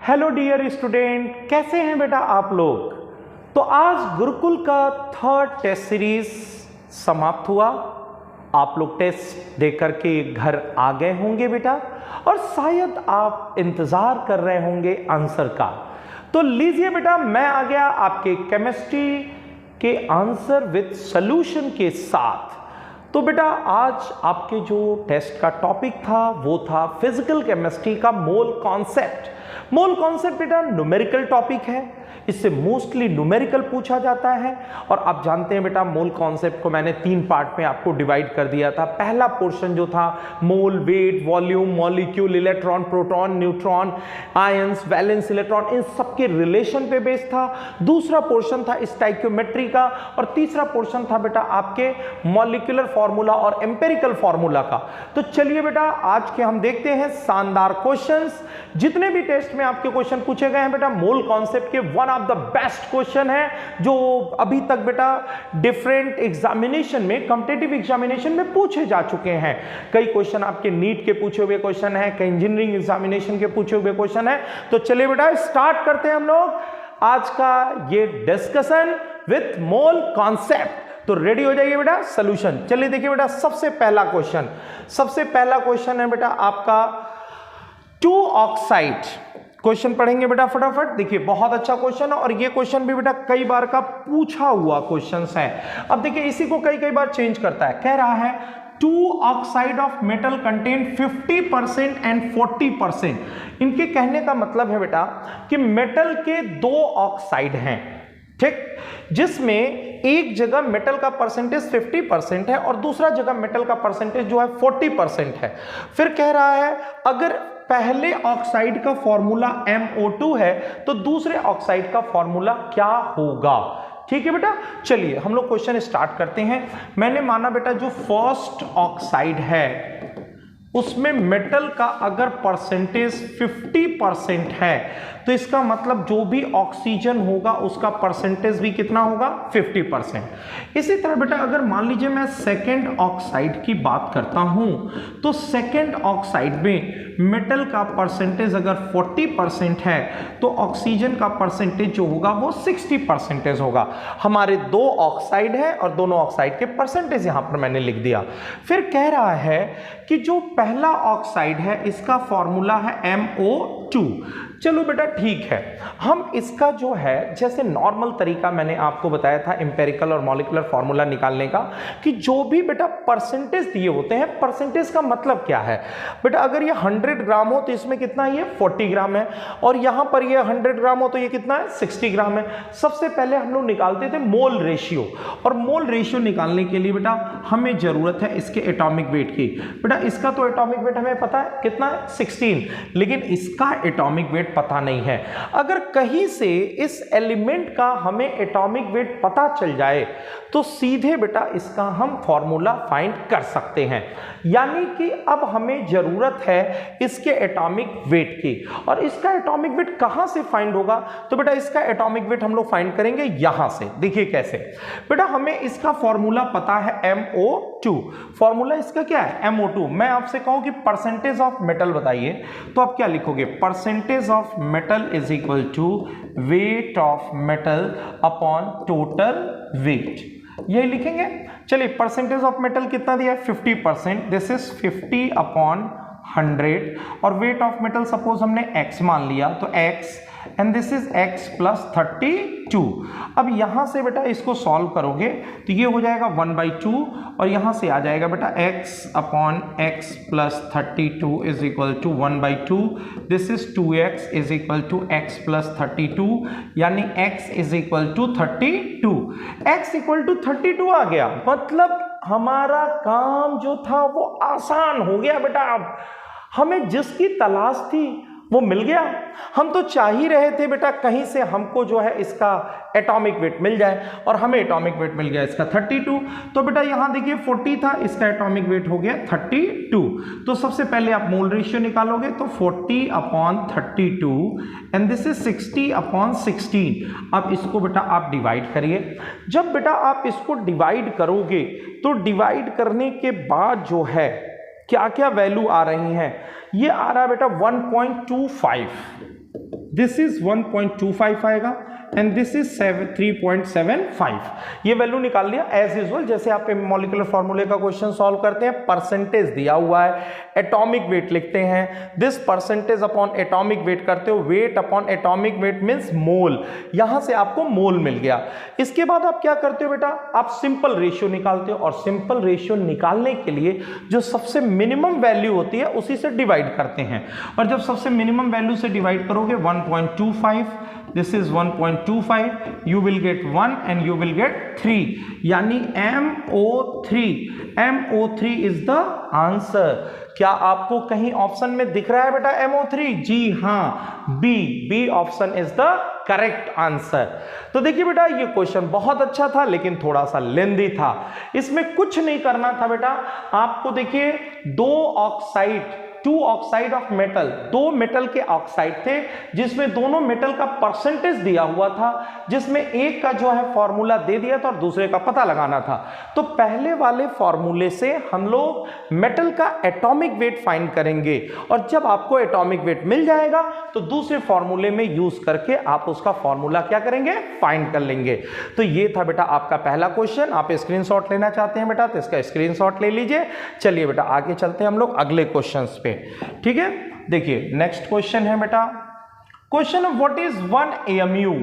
Hello dear student, कैसे हैं बेटा आप लोग। तो आज गुरुकुल का थर्ड टेस्ट सीरीज समाप्त हुआ। आप लोग टेस्ट दे करके घर आ गए होंगे बेटा, और शायद आप इंतजार कर रहे होंगे आंसर का। तो लीजिए बेटा, मैं आ गया आपके केमिस्ट्री के आंसर विद सॉल्यूशन के साथ। तो बेटा आज आपके जो टेस्ट का टॉपिक था वो था फिजिकल केमिस्ट्री का मोल कॉन्सेप्ट। मोल कॉन्सेप्ट बेटा न्यूमेरिकल टॉपिक है, इससे मोस्टली न्यूमेरिकल पूछा जाता है। और आप जानते हैं बेटा, मोल कॉन्सेप्ट को मैंने 3 पार्ट में आपको डिवाइड कर दिया था। पहला पोर्शन जो था mole, weight, volume, molecule, electron, proton, neutron, ions, valence electron, इन सबके रिलेशन पे बेस्ड था। दूसरा पोर्शन था स्टोइकियोमेट्री का, और तीसरा पोर्शन था बेटा आपके मॉलिक्यूलर फॉर्मूला और एम्पिरिकल फॉर्मूला का। तो चलिए बेटा आज के हम देखते हैं शानदार क्वेश्चंस। जितने भी टेस्ट में आपके क्वेश्चन पूछे गए हैं बेटा, मोल कॉन्सेप्ट के one of the best question है जो अभी तक बेटा डिफरेंट एग्जामिनेशन में, कॉम्पिटिटिव एग्जामिनेशन में पूछे जा चुके हैं। कई क्वेश्चन आपके नीट के पूछे हुए क्वेश्चन है, कई इंजीनियरिंग एग्जामिनेशन के पूछे हुए क्वेश्चन है। तो चलिए बेटा स्टार्ट करते हैं हम लोग आज का ये डिस्कशन विथ मोल कॉन्सेप्ट। तो रेडी हो जाइए बेटा सॉल्यूशन। चलिए देखिए बेटा, सबसे पहला क्वेश्चन है बेटा आपका 2 ऑक्साइड। क्वेश्चन पढ़ेंगे बेटा फटाफट। देखिए बहुत अच्छा क्वेश्चन है, और ये क्वेश्चन भी बेटा कई बार का पूछा हुआ क्वेश्चन है। अब देखिए इसी को कई बार चेंज करता है। कह रहा है 2 oxide of metal contain 50% and 40%। इनके कहने का मतलब है बेटा कि मेटल के 2 ऑक्साइड हैं, ठीक, जिसमें एक जगह मेटल का परसेंटेज 50% है और दूसरा जगह मेटल का परसेंटेज जो है 40% है। फिर कह रहा है अगर पहले ऑक्साइड का फॉर्मूला MO2 है तो दूसरे ऑक्साइड का फॉर्मूला क्या होगा। ठीक है बेटा, चलिए हम लोग क्वेश्चन स्टार्ट करते हैं। मैंने माना बेटा जो फर्स्ट ऑक्साइड है उसमें मेटल का अगर परसेंटेज 50% है तो इसका मतलब जो भी ऑक्सीजन होगा उसका परसेंटेज भी कितना होगा, 50%। इसी तरह बेटा अगर मान लीजिए मैं सेकेंड ऑक्साइड की बात करता हूं तो सेकेंड ऑक्साइड में मेटल का परसेंटेज अगर 40% है तो ऑक्सीजन का परसेंटेज जो होगा वो 60% होगा। हमारे 2 ऑक्साइड है और दोनों ऑक्साइड के परसेंटेज यहां पर मैंने लिख दिया। फिर कह रहा है कि जो पहला ऑक्साइड है इसका फॉर्मूला है MO2। चलो बेटा ठीक है, हम इसका जो है जैसे नॉर्मल तरीका मैंने आपको बताया था एम्पिरिकल और मॉलिक्यूलर फार्मूला निकालने का, कि जो भी बेटा परसेंटेज दिए होते हैं, परसेंटेज का मतलब क्या है बेटा, अगर ये 100 ग्राम हो तो इसमें कितना है, ये 40 ग्राम है, और यहां पर ये 100 ग्राम हो तो ये कितना है, 60 ग्राम है। सबसे पहले हम लोग निकालते थे मोल रेशियो, और मोल रेशियो निकालने के लिए बेटा हमें जरूरत है इसके एटॉमिक वेट की। बेटा इसका तो एटॉमिक वेट हमें पता है कितना है, 16, लेकिन इसका एटॉमिक वेट पता नहीं है। अगर कहीं से इस एलिमेंट का हमें एटॉमिक वेट पता चल जाए तो सीधे बेटा इसका हम फॉर्मूला फाइंड कर सकते हैं। यानी कि अब हमें जरूरत है इसके एटॉमिक वेट की, और इसका एटॉमिक वेट कहां से फाइंड होगा, तो बेटा इसका एटॉमिक वेट हम लोग फाइंड करेंगे यहां से। देखिए कैसे बेटा, हमें इसका फॉर्मूला पता है MO2। फॉर्मूला इसका क्या है, MO2। मैं आपसे कहूं कि परसेंटेज ऑफ मेटल बताइए तो आप क्या लिखोगे, percentage of metal is equal to weight of metal upon total weight, यही लिखेंगे। चलिए परसेंटेज ऑफ मेटल कितना दिया है, 50%, दिस इज 50 अपॉन 100, और वेट ऑफ मेटल सपोज हमने x मान लिया तो x, and this is x plus 32। अब यहां से बेटा इसको सॉल्व करोगे तो ये हो जाएगा 1/2, और यहां से आ जाएगा बेटा x upon x plus 32 is equal to 1/2, this is 2x is equal to x plus 32, यानी x is equal to 32। x equal to 32 आ गया, मतलब हमारा काम जो था वो आसान हो गया बेटा। अब हमें जिसकी तलाश थी वो मिल गया। हम तो चाह ही रहे थे बेटा कहीं से हमको जो है इसका एटॉमिक वेट मिल जाए, और हमें एटॉमिक वेट मिल गया इसका 32। तो बेटा यहां देखिए 40 था, इसका एटॉमिक वेट हो गया 32। तो सबसे पहले आप मोल रेशियो निकालोगे तो 40 upon 32, and this is 60 upon 16। अब इसको बेटा आप डिवाइड करिए। जब बेटा आप इसको डिवाइड करोगे तो डिवाइड करने के बाद जो है क्या क्या वैल्यू आ रही हैं, ये आ रहा है बेटा 1.25, दिस इज 1.25 आएगा एंड दिस इज 3.75। ये वैल्यू निकाल लिया एज यूजुअल, जैसे आप मॉलिक्यूलर फॉर्मूले का क्वेश्चन सॉल्व करते हैं। परसेंटेज दिया हुआ है, एटॉमिक वेट लिखते हैं, this percentage upon atomic weight करते हो, weight upon atomic weight means mole, यहां से आपको मोल मिल गया। इसके बाद आप क्या करते हो बेटा, आप सिंपल रेशियो निकालते हो और सिंपल रेशियो निकालने के लिए जो सबसे मिनिमम वैल्यू होती है उसी से डिवाइड करते हैं। और जब सबसे मिनिमम वैल्यू से डिवाइड करोगे 1.25, this is 1.25, you will get 1 and you will get 3, यानी MO3 is the answer। क्या आपको कहीं ऑप्शन में दिख रहा है बेटा MO3? जी हाँ, B option is the correct answer. तो देखिए बेटा ये क्वेश्चन बहुत अच्छा था लेकिन थोड़ा सा लेंदी था। इसमें कुछ नहीं करना था बेटा, आपको देखिए टू ऑक्साइड ऑफ मेटल, दो मेटल के ऑक्साइड थे जिसमें दोनों मेटल का परसेंटेज दिया हुआ था, जिसमें एक का जो है फॉर्मूला दे दिया था और दूसरे का पता लगाना था। तो पहले वाले फॉर्मूले से हम लोग मेटल का एटॉमिक वेट फाइंड करेंगे और जब आपको एटॉमिक वेट मिल जाएगा तो दूसरे फॉर्मूले में यूज करके आप उसका फॉर्मूला क्या करेंगे, फाइंड कर लेंगे। तो ये था बेटा आपका पहला क्वेश्चन। आप स्क्रीनशॉट लेना चाहते हैं बेटा तो इसका स्क्रीनशॉट ले लीजिए। चलिए बेटा आगे चलते हैं हम लोग अगले क्वेश्चंस पे, ठीक है। देखिए नेक्स्ट क्वेश्चन है बेटा, question what is 1 AMU?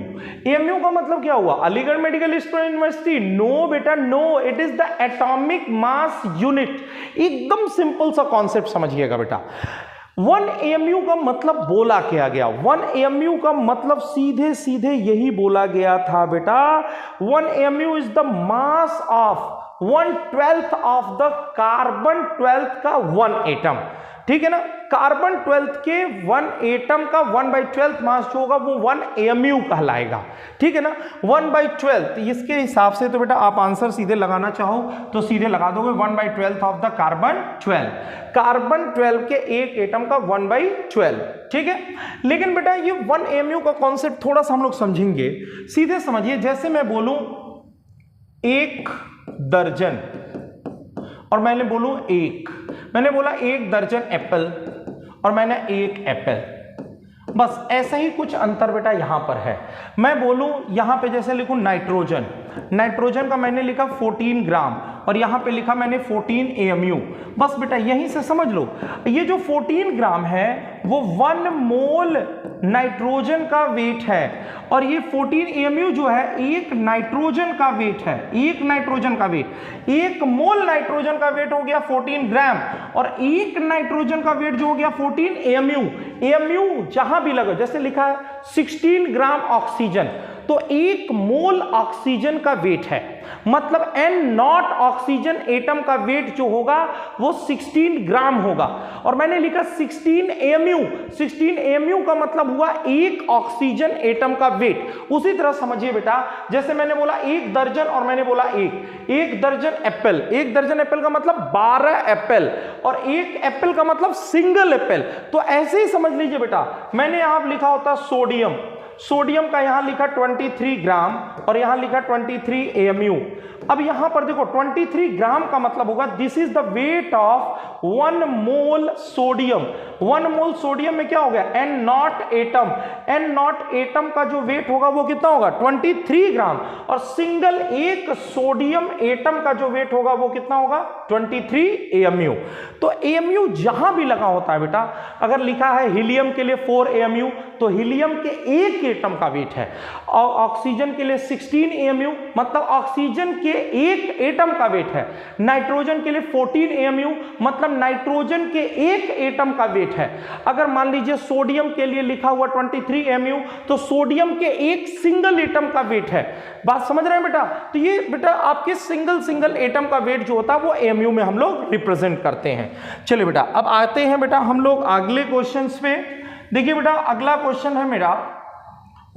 AMU का मतलब क्या हुआ, अलीगढ़ मेडिकल यूनिवर्सिटी? नो बेटा no, it is the atomic mass unit. एकदम सिंपल सा कॉन्सेप्ट समझिएगा बेटा। 1 AMU का मतलब बोला क्या गया, 1 AMU का मतलब सीधे सीधे यही बोला गया था बेटा, 1 AMU is the mass of 1/12 of the carbon 12 का 1 एटम, ठीक है ना। कार्बन 12 के 1 एटम का 1/12 मास जो होगा वो 1 AMU कहलाएगा, ठीक है ना। 1/12 इसके हिसाब से तो बेटा आप आंसर सीधे लगाना चाहो तो सीधे लगा दोगे 1/12 ऑफ द कार्बन 12, कार्बन 12 के एक एटम का 1/12, ठीक है। लेकिन बेटा ये 1 AMU का कॉन्सेप्ट थोड़ा सा हम लोग समझेंगे, सीधे समझिए। जैसे मैं बोलूं 1 दर्जन और मैंने बोलूं मैंने बोला 1 दर्जन एप्पल और मैंने 1 एप्पल, बस ऐसा ही कुछ अंतर बेटा यहां पर है। मैं बोलूं यहां पे जैसे लिखूं नाइट्रोजन का मैंने लिखा 14 ग्राम और यहां पे लिखा मैंने 14 AMU, बस बेटा यहीं से समझ लो ये जो 14 ग्राम है वो 1 मोल नाइट्रोजन का वेट है और ये 14 AMU जो है एक नाइट्रोजन का वेट है, एक नाइट्रोजन का वेट, 1 मोल नाइट्रोजन का वेट हो गया 14 ग्राम और एक नाइट्रोजन का वेट जो हो गया 14 AMU जहां भी लगे, जैसे लिखा है 16 ग्राम ऑक्सीजन, तो 1 मोल ऑक्सीजन का वेट है, मतलब N0 ऑक्सीजन एटम का वेट जो होगा वो 16 ग्राम होगा। और मैंने लिखा 16 AMU का मतलब हुआ 1 ऑक्सीजन एटम का वेट। उसी तरह समझिए बेटा, जैसे मैंने बोला 1 दर्जन और मैंने बोला 1 दर्जन एप्पल, 1 दर्जन एप्पल का मतलब 12 एप्पल और 1 एप्पल का मतलब सिंगल एप्पल। तो ऐसे ही समझ लीजिए बेटा, मैंने यहां लिखा होता सोडियम का यहां लिखा 23 ग्राम और यहां लिखा 23 AMU। अब यहां पर देखो 23 ग्राम का मतलब होगा this is the weight of 1 mole sodium. 1 mole sodium में क्या हो गया, N0 एटम का जो वेट होगा वो कितना होगा 23 ग्राम और सिंगल एक सोडियम एटम का जो वेट होगा वो कितना होगा 23 AMU। तो AMU जहां भी लगा होता है बेटा, अगर लिखा है हीलियम के लिए 4 AMU तो हीलियम के एक एटम का वेट है, और ऑक्सीजन के लिए 16 AMU मतलब ऑक्सीजन के एक एटम का वेट है, नाइट्रोजन के लिए 14 AMU मतलब नाइट्रोजन के एक एटम का वेट है। अगर मान लीजिए सोडियम के लिए लिखा हुआ 23 AMU तो सोडियम के एक सिंगल एटम का वेट है। बात समझ रहे हैं बेटा? तो ये बेटा आपके सिंगल एटम का वेट जो होता है वो AMU में हम लोग रिप्रेजेंट करते हैं। चलिए बेटा अब आते हैं बेटा हम लोग अगले क्वेश्चन पे। देखिए बेटा अगला क्वेश्चन है मेरा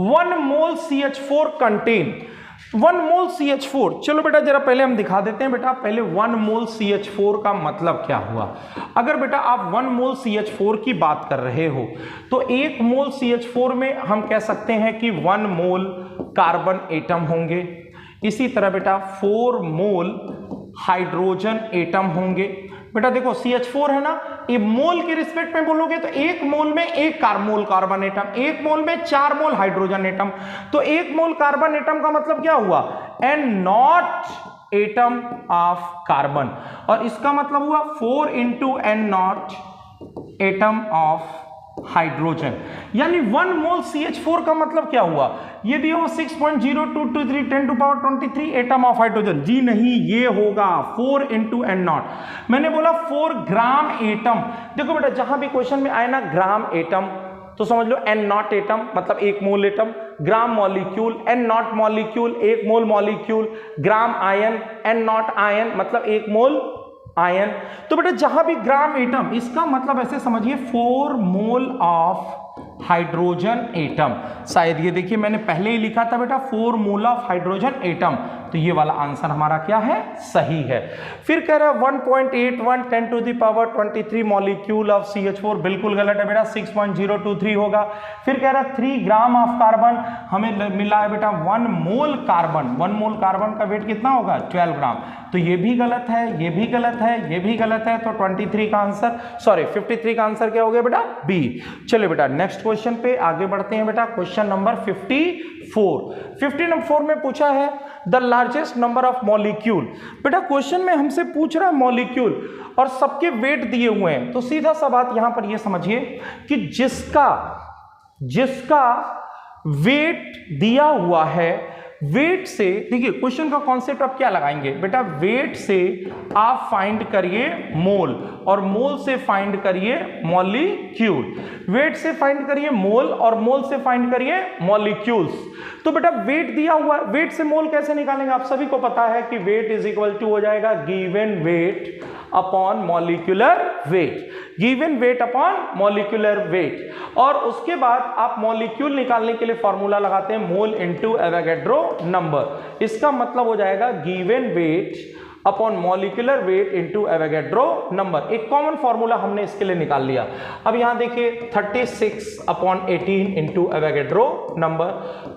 1 मोल CH4 कंटेन 1 मोल CH4। चलो बेटा जरा पहले हम दिखा देते हैं बेटा, पहले 1 मोल CH4 का मतलब क्या हुआ। अगर बेटा आप 1 मोल CH4 की बात कर रहे हो तो 1 मोल CH4 में हम कह सकते हैं कि 1 मोल कार्बन एटम होंगे, इसी तरह बेटा 4 मोल हाइड्रोजन एटम होंगे। बेटा देखो CH4 है ना, ये मोल के रिस्पेक्ट में बोलोगे तो एक मोल में एक मोल कार्बन एटम, एक मोल में 4 मोल हाइड्रोजन एटम। तो एक मोल कार्बन एटम का मतलब क्या हुआ, N0 एटम ऑफ कार्बन, और इसका मतलब हुआ 4 into N0 atom of hydrogen. यानी 1 मोल CH4 का मतलब क्या हुआ, ये दिया हुआ 6.0223 10⁻23 एटम ऑफ हाइड्रोजन। जी नहीं, ये होगा 4 into N0। मैंने बोला 4 ग्राम एटम। देखो बेटा, जहां भी क्वेश्चन में आए ना ग्राम एटम तो समझ लो N0 एटम मतलब 1 मोल atom, gram molecule N0 molecule 1 मोल मॉलिक्यूल, ग्राम आयन N0 आयन मतलब 1 मोल आयन। तो बेटा जहां भी ग्राम एटम, इसका मतलब ऐसे समझिए 4 मोल ऑफ हाइड्रोजन एटम। शायद ये देखिए मैंने पहले ही लिखा था बेटा 4 मोल ऑफ हाइड्रोजन एटम, तो ये वाला आंसर हमारा क्या है, सही है। फिर कह रहा है 1.81 10⁻23 मॉलिक्यूल ऑफ CH4, बिल्कुल गलत है बेटा, 6.023 होगा। फिर कह रहा है 3 ग्राम ऑफ कार्बन, हमें मिला है बेटा 1 मोल कार्बन। 1 मोल कार्बन का वेट कितना होगा, 12 ग्राम। तो ये भी गलत है, ये भी गलत है, ये भी गलत है। तो 23 का आंसर, सॉरी 53 का आंसर क्या हो गया बेटा, बी। चलिए बेटा नेक्स्ट क्वेश्चन पे आगे बढ़ते हैं बेटा। क्वेश्चन नंबर 54 में पूछा है the largest number of molecule. बेटा क्वेश्चन में हमसे पूछ रहा है मॉलिक्यूल और सबके वेट दिए हुए हैं, तो सीधा सा बात यहां पर ये समझिए कि जिसका वेट दिया हुआ है, वेट से देखिए क्वेश्चन का कॉन्सेप्ट आप क्या लगाएंगे बेटा, वेट से आप फाइंड करिए मोल और मोल से फाइंड करिए मॉलिक्यूल, वेट से फाइंड करिए मोल और मोल से फाइंड करिए मॉलिक्यूल्स। तो बेटा वेट दिया हुआ, वेट से मोल कैसे निकालेंगे, आप सभी को पता है कि वेट इज इक्वल टू हो जाएगा given weight upon molecular weight, given weight upon molecular weight. और उसके बाद आप मॉलिक्यूल निकालने के लिए फॉर्मूला लगाते हैं मोल इनटू एवोगैड्रो नंबर। इसका मतलब हो जाएगा given weight upon molecular weight into Avogadro number. एक कॉमन फॉर्मूला हमने इसके लिए निकाल लिया। अब यहां देखिए 36/18 into Avogadro number,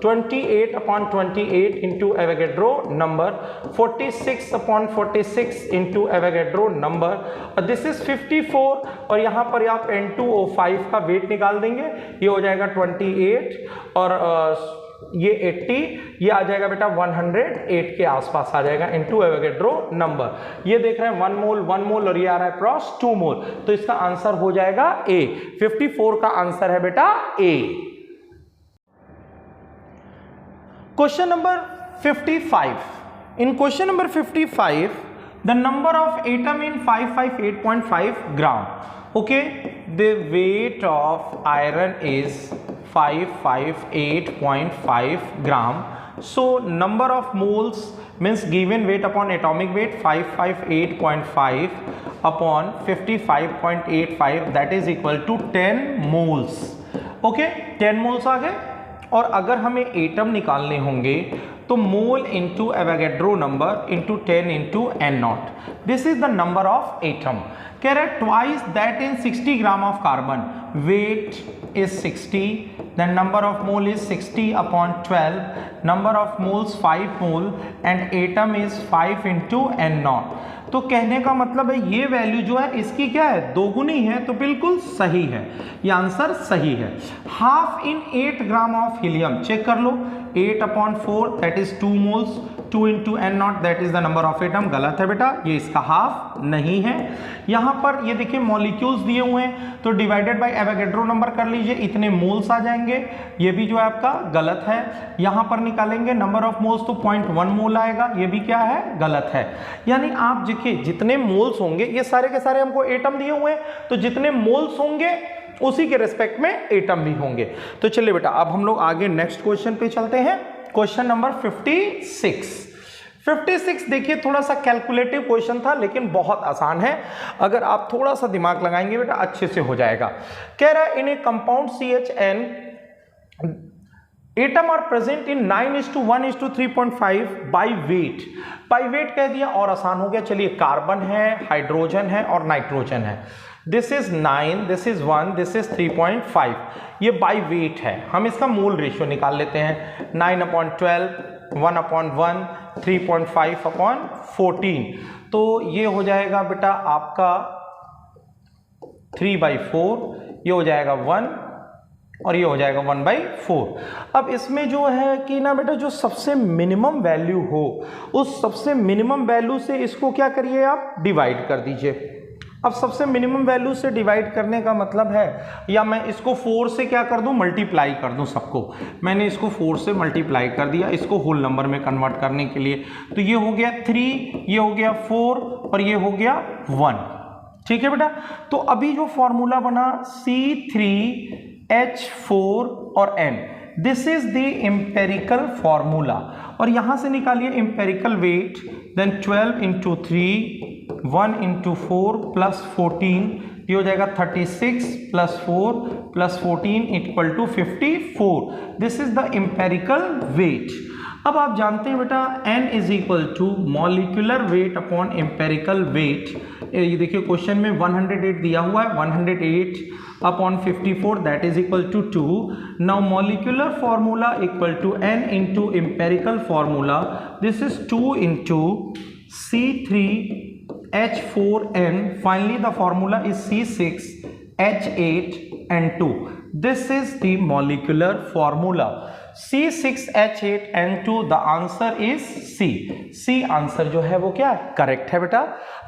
28/28 into Avogadro number, 46/46 into Avogadro number, और दिस इज 54। और यहां पर आप N2O5 का वेट निकाल देंगे, ये हो जाएगा 28 और ये 80, ये आ जाएगा बेटा 108 के आसपास आ जाएगा इनटू एवोगैड्रो नंबर। ये देख रहे हैं 1 मोल और ये आ रहा है क्रॉस 2 मोल, तो इसका आंसर हो जाएगा ए। 54 का आंसर है बेटा A. Question number 55। In question number 55 the number of atom in 558.5 gram. Okay, the weight of iron is 558.5 gram. So number of moles means given weight upon atomic weight 558.5 upon 55.85, that is equal to 10 moles. Okay, 10 moles आ गए। और अगर हमें atom निकालने होंगे तो mole into Avogadro number into 10 into N0, this is the number of atom. कह रहे twice that in 60 gram of carbon, weight is 60, then number of mole is 60/12, number of moles 5 mole and atom is 5 into N0। तो कहने का मतलब है ये value जो है इसकी क्या है, दोगुनी है, तो बिल्कुल सही है, ये आंसर सही है। Half in 8 gram of helium, check कर लो, 8/4 that is 2 moles, 2 into N0 that is the number of atom. गलत है बेटा, ये इसका हाफ नहीं है। यहां पर ये देखिए मॉलिक्यूल्स दिए हुए हैं, तो डिवाइडेड बाय एवोगैड्रो नंबर कर लीजिए, इतने मोल्स आ जाएंगे, ये भी जो है आपका गलत है। यहां पर निकालेंगे नंबर ऑफ मोल्स तो 0.1 मोल आएगा, ये भी क्या है, गलत है। यानी आप देखिए जितने मोल्स होंगे, ये सारे के सारे हमको एटम दिए हुए हैं, तो जितने मोल्स होंगे उसी के रिस्पेक्ट में एटम भी होंगे। तो चलिए बेटा अब हम लोग आगे नेक्स्ट क्वेश्चन पे चलते हैं। क्वेश्चन नंबर 56 देखिए, थोड़ा सा कैलकुलेटिव क्वेश्चन था लेकिन बहुत आसान है, अगर आप थोड़ा सा दिमाग लगाएंगे बेटा अच्छे से हो जाएगा। कह रहा है in a compound CHN atom are present in 9:1:3.5 by weight. By weight कह दिया और आसान हो गया। चलिए कार्बन है, हाइड्रोजन है और नाइट्रोजन है। This is 9, this is 1, this is 3.5, ये बाई वेट है। हम इसका मोल रेशियो निकाल लेते हैं, 9/12, 1/1, 3.5/14, तो ये हो जाएगा बेटा आपका 3/4, ये हो जाएगा 1 और ये हो जाएगा 1/4। अब इसमें जो है कि ना बेटा जो सबसे मिनिमम वैल्यू हो उस सबसे मिनिमम वैल्यू से इसको क्या करिए आप डिवाइड कर दीजिए। अब सबसे मिनिमम वैल्यू से डिवाइड करने का मतलब है, या मैं इसको 4 से क्या कर दूं, मल्टीप्लाई कर दूं सबको। मैंने इसको 4 से मल्टीप्लाई कर दिया इसको होल नंबर में कन्वर्ट करने के लिए, तो ये हो गया 3, ये हो गया 4 और ये हो गया 1। ठीक है बेटा, तो अभी जो फॉर्मूला बना C3H4 और N, this is the empirical formula, और यहां से निकालिए एम्पेरिकल वेट, देन 12 × 3 1 × 4 + 14, ये हो जाएगा 36 + 4 + 14 = 54। This is the empirical weight. अब आप जानते हैं बेटा N = molecular weight upon empirical weight. ये देखिए क्वेश्चन में 108 दिया हुआ है, 108 upon 54 that is equal to 2। Now molecular formula equal to N × empirical formula, this is 2 × C3H4N, finally the formula is C6H8N2. This is the molecular formula C6H8N2। the answer is C। C answer जो है वो क्या है, correct है बेटा।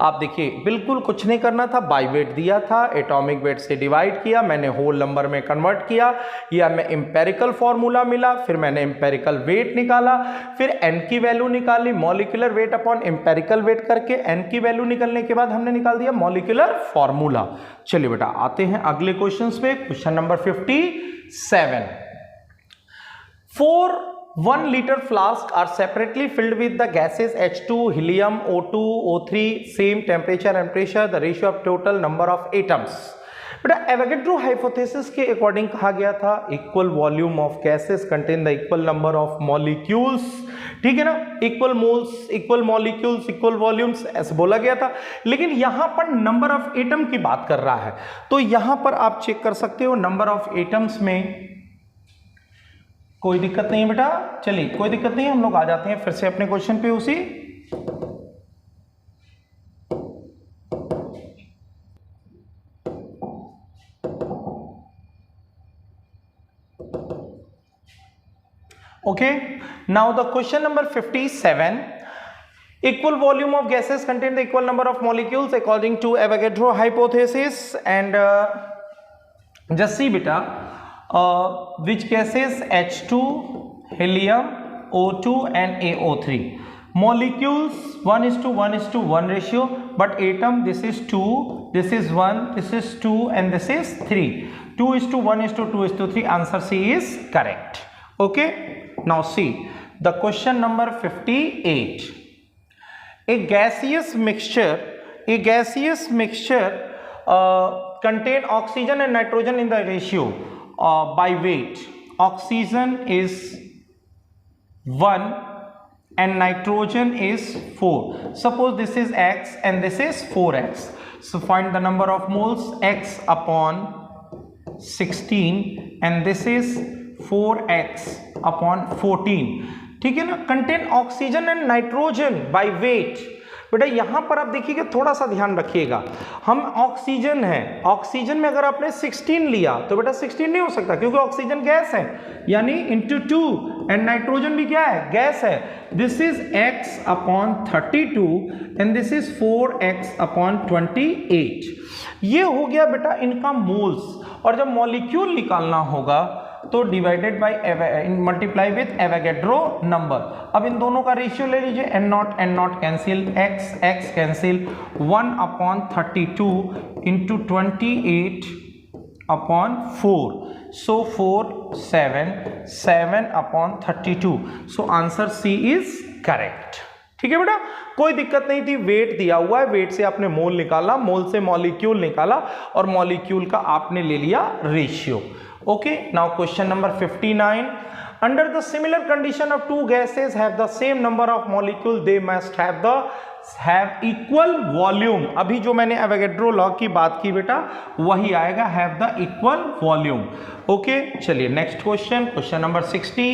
आप देखिए बिल्कुल कुछ नहीं करना था, बाई वेट दिया था, एटॉमिक वेट से डिवाइड किया, मैंने होल नंबर में कन्वर्ट किया, या मैं एम्पेरिकल फॉर्मूला मिला, फिर मैंने एम्पेरिकल वेट निकाला, फिर N की वैल्यू निकाली, molecular weight upon empirical weight करके N की वैल्यू निकलने के बाद हमने निकाल दिया मॉलिक्यूलर फॉर्मूला। चलिए बेटा आते हैं अगले क्वेश्चन पे, question number 57। 4 1-liter flasks are separately filled with the gases H2, helium, O2, O3, same temperature and pressure, the ratio of total number of atoms। बेटा एवोगैड्रो हाइपोथेसिस के अकॉर्डिंग कहा गया था equal volume of gases contain the equal number of molecules. ठीक है ना, equal moles, equal molecules, equal volumes, ऐसे बोला गया था। लेकिन यहां पर नंबर ऑफ एटम की बात कर रहा है, तो यहां पर आप चेक कर सकते हो नंबर ऑफ एटम्स में कोई दिक्कत नहीं है बेटा। चलिए कोई दिक्कत नहीं है, हम लोग आ जाते हैं फिर से अपने क्वेश्चन पे उसी। Okay, now the question number 57, equal volume of gases contain the equal number of molecules according to Avogadro hypothesis, and just see beta which gases H2, helium, O2 and AO3, molecules 1:1:1 ratio, but atom this is 2, this is 1, this is 2 and this is 3, 2:1:2:3, answer C is correct। Okay, now see the question number 58, a gaseous mixture contain oxygen and nitrogen in the ratio by weight. Oxygen is 1 and nitrogen is 4. Suppose this is X and this is 4X, so find the number of moles, X upon 16 and this is 4X upon 14। ठीक है ना, contain oxygen and nitrogen by weight. बेटा यहां पर आप देखिएगा, थोड़ा सा ध्यान रखिएगा, हम ऑक्सीजन है, ऑक्सीजन में अगर आपने 16 लिया तो बेटा 16 नहीं हो सकता क्योंकि ऑक्सीजन गैस है, यानी इंटू 2, एंड नाइट्रोजन भी क्या है, गैस है। This is X upon 32 and this is 4X upon 28। ये हो गया बेटा इनका मोल्स, और जब मॉलिक्यूल निकालना होगा तो divided by multiply with Avogadro number. अब इन दोनों का रेशियो ले लीजिए, n0 cancel, x cancel, 1/32 into 28/4, so 4 7/32, so answer C is correct. ठीक है बेटा, कोई दिक्कत नहीं थी, वेट दिया हुआ है, वेट से आपने मोल निकाला, मोल से मॉलिक्यूल निकाला और मॉलिक्यूल का आपने ले लिया ratio. Okay, now question number 59, under the similar condition of two gases have the same number of molecules, they must have equal volume। अभी जो मैंने एवोगैड्रो लॉ की बात की बेटा वही आएगा, have the equal volume। Okay, चलिए next question, question number 60,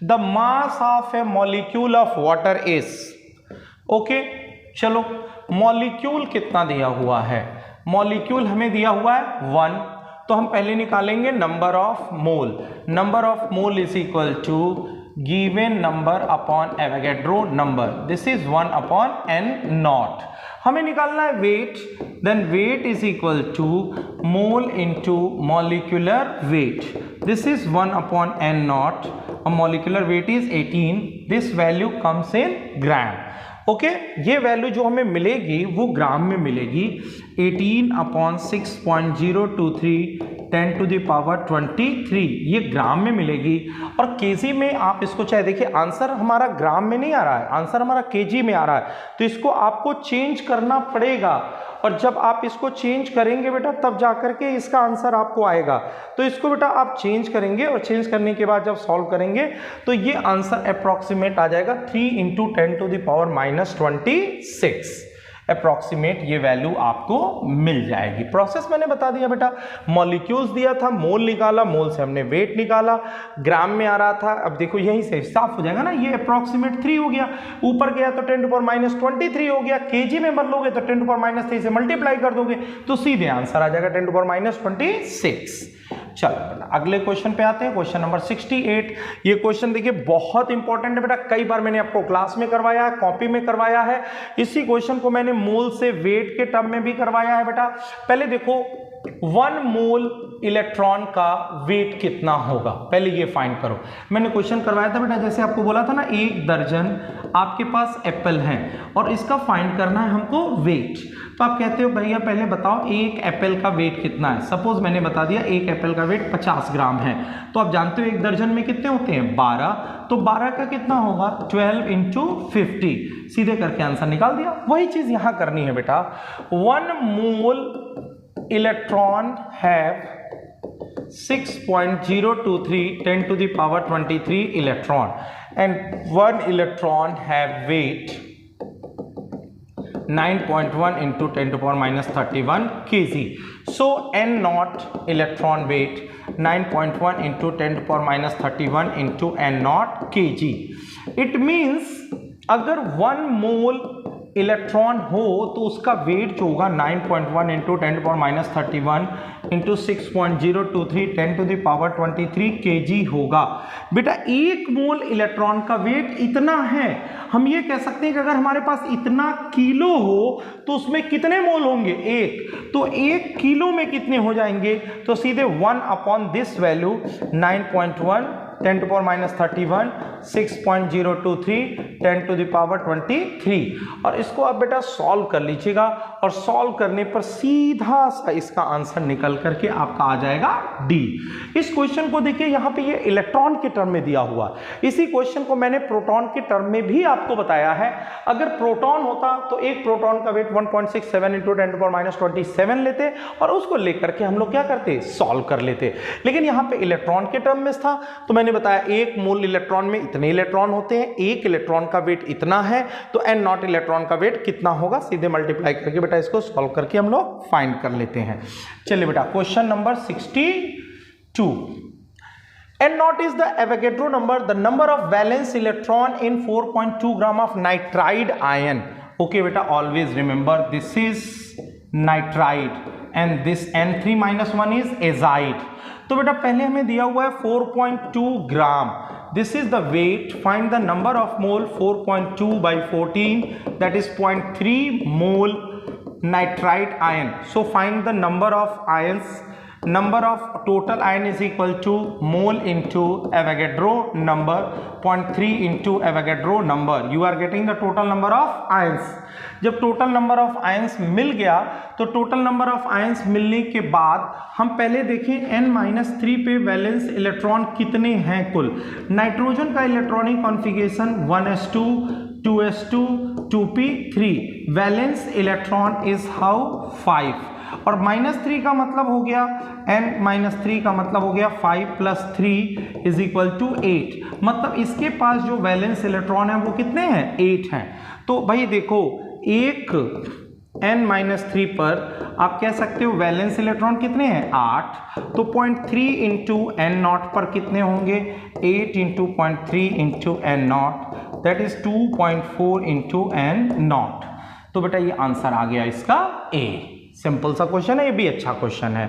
the mass of a molecule of water is। Okay, चलो मॉलिक्यूल कितना दिया हुआ है, मॉलिक्यूल हमें दिया हुआ है 1, तो हम पहले निकालेंगे number of mole. Number of mole is equal to given number upon Avogadro number, this is 1 upon n naught. हमें निकालना है weight, then weight is equal to mole into molecular weight, this is 1 upon n naught, और molecular weight is 18, this value comes in gram. Okay, ये value जो हमें मिलेगी वो ग्राम में मिलेगी, 18 अपॉन 6.023 10 टू द पावर 23, ये ग्राम में मिलेगी। और केजी में आप इसको चाहे देखिए, आंसर हमारा ग्राम में नहीं आ रहा है, आंसर हमारा केजी में आ रहा है, तो इसको आपको चेंज करना पड़ेगा। और जब आप इसको चेंज करेंगे बेटा तब जाकर के इसका आंसर आपको आएगा। तो इसको बेटा आप चेंज करेंगे और चेंज करने के बाद जब सॉल्व करेंगे तो ये आंसर अप्रॉक्सीमेट आ जाएगा 3 × 10 टू द पावर -26, अप्रॉक्सीमेट ये वैल्यू आपको मिल जाएगी। प्रोसेस मैंने बता दिया बेटा, मॉलिक्यूल्स दिया था, मोल निकाला, मोल से हमने वेट निकाला, ग्राम में आ रहा था। अब देखो यहीं से साफ हो जाएगा ना, ये अप्रॉक्सीमेट 3 हो गया, ऊपर गया तो 10 टू पावर -23 हो गया, केजी में बदलोगे तो 10 टू पावर -3 से मल्टीप्लाई कर दोगे तो सीधे आंसर आ जाएगा 10 टू पावर -26। चलो बेटा अगले क्वेश्चन पे आते हैं, क्वेश्चन नंबर 68। ये क्वेश्चन देखिए बहुत इंपॉर्टेंट है बेटा, कई बार मैंने आपको क्लास में करवाया है, कॉपी में करवाया है। इसी क्वेश्चन को मैंने मोल से वेट के टर्म में भी करवाया है बेटा। पहले देखो 1 मोल इलेक्ट्रॉन का वेट कितना होगा, पहले ये फाइंड करो। मैंने क्वेश्चन करवाया था बेटा, जैसे आपको बोला था ना 1 दर्जन आपके पास एप्पल हैं और इसका फाइंड करना है हमको वेट। तो आप कहते हो भैया पहले बताओ एक एप्पल का वेट कितना है। सपोज मैंने बता दिया एक एप्पल का वेट 50 ग्राम है, तो आप जानते हो एक दर्जन में कितने होते हैं 12, तो 12 का कितना होगा 12 × 50, सीधे करके आंसर निकाल दिया। वही चीज यहां करनी है बेटा, 1 मोल electron have 6.023 10 to the power 23 electron and 1 electron have weight 9.1 into 10 to power -31 kg. So n naught electron weight 9.1 into 10 to power -31 into n naught kg. It means अगर 1 मोल इलेक्ट्रॉन हो तो उसका वेट जो होगा 9.1 into 10 to power -31 into 6.023 10 to the power 23 kg होगा। बेटा 1 मोल electron का wait इतना है, हम ये कह सकते हैं कि अगर हमारे पास इतना किलो हो तो उसमें कितने मोल होंगे 1, तो 1 किलो में कितने हो जाएंगे, तो सीधे 1 upon this value 9.1 10 to power -31 6.023 10 to the power 23। और इसको आप बेटा सॉल्व कर लीजिएगा और सॉल्व करने पर सीधा सा इसका आंसर निकल करके आपका आ जाएगा डी। इस क्वेश्चन को देखिए यहाँ पे ये इलेक्ट्रॉन के टर्म में दिया हुआ, इसी क्वेश्चन को मैंने प्रोटॉन के टर्म में भी आपको बताया है। अगर प्रोटॉन होता तो एक प्रोटॉन का वेट 1.67 इंटू 10 टू पावर -27 लेते और उसको लेकर के हम लोग क्या करते सॉल्व कर लेते, लेकिन यहाँ पे इलेक्ट्रॉन के टर्म में था। तो मैंने बताया 1 मोल इलेक्ट्रॉन में इतने इलेक्ट्रॉन होते हैं, 1 इलेक्ट्रॉन का वेट इतना है, तो n नॉट इलेक्ट्रॉन का वेट कितना होगा, सीधे मल्टीप्लाई करके बेटा इसको सॉल्व करके हम लोग फाइंड कर लेते हैं। चलिए बेटा question number 62। n naught is the Avogadro number, the number of valence electron in 4.2 gram of nitride ion. Okay beta, always remember this is nitride and this N3-1 is azide. तो बेटा पहले हमें दिया हुआ है 4.2 gram, this is the weight, find the number of mole 4.2 by 14 that is 0.3 mole nitride ion. So find the number of ions, number of total ion is equal to mole into Avogadro number 0.3 into Avogadro number. You are getting the total number of ions. जब total number of ions मिल गया तो total number of ions मिलने के बाद हम पहले देखें n-3 पे वैलेंस इलेक्ट्रॉन कितने हैं कुल। नाइट्रोजन का electronic configuration 1s2 2s2 2p3, valence electron is how 5, और -3 का मतलब हो गया n-3 का मतलब हो गया 5 + 3 इज इक्वल टू 8, मतलब इसके पास जो वैलेंस इलेक्ट्रॉन है वो कितने हैं 8 हैं। तो भाई देखो एक n-3 पर आप कह सकते हो वैलेंस इलेक्ट्रॉन कितने हैं 8, तो 0.3 इंटू n0 पर कितने होंगे 8 into 0.3 into n0 that is 2.4 into n0। तो बेटा ये आंसर आ गया इसका ए। सिंपल सा क्वेश्चन है, ये भी अच्छा क्वेश्चन है।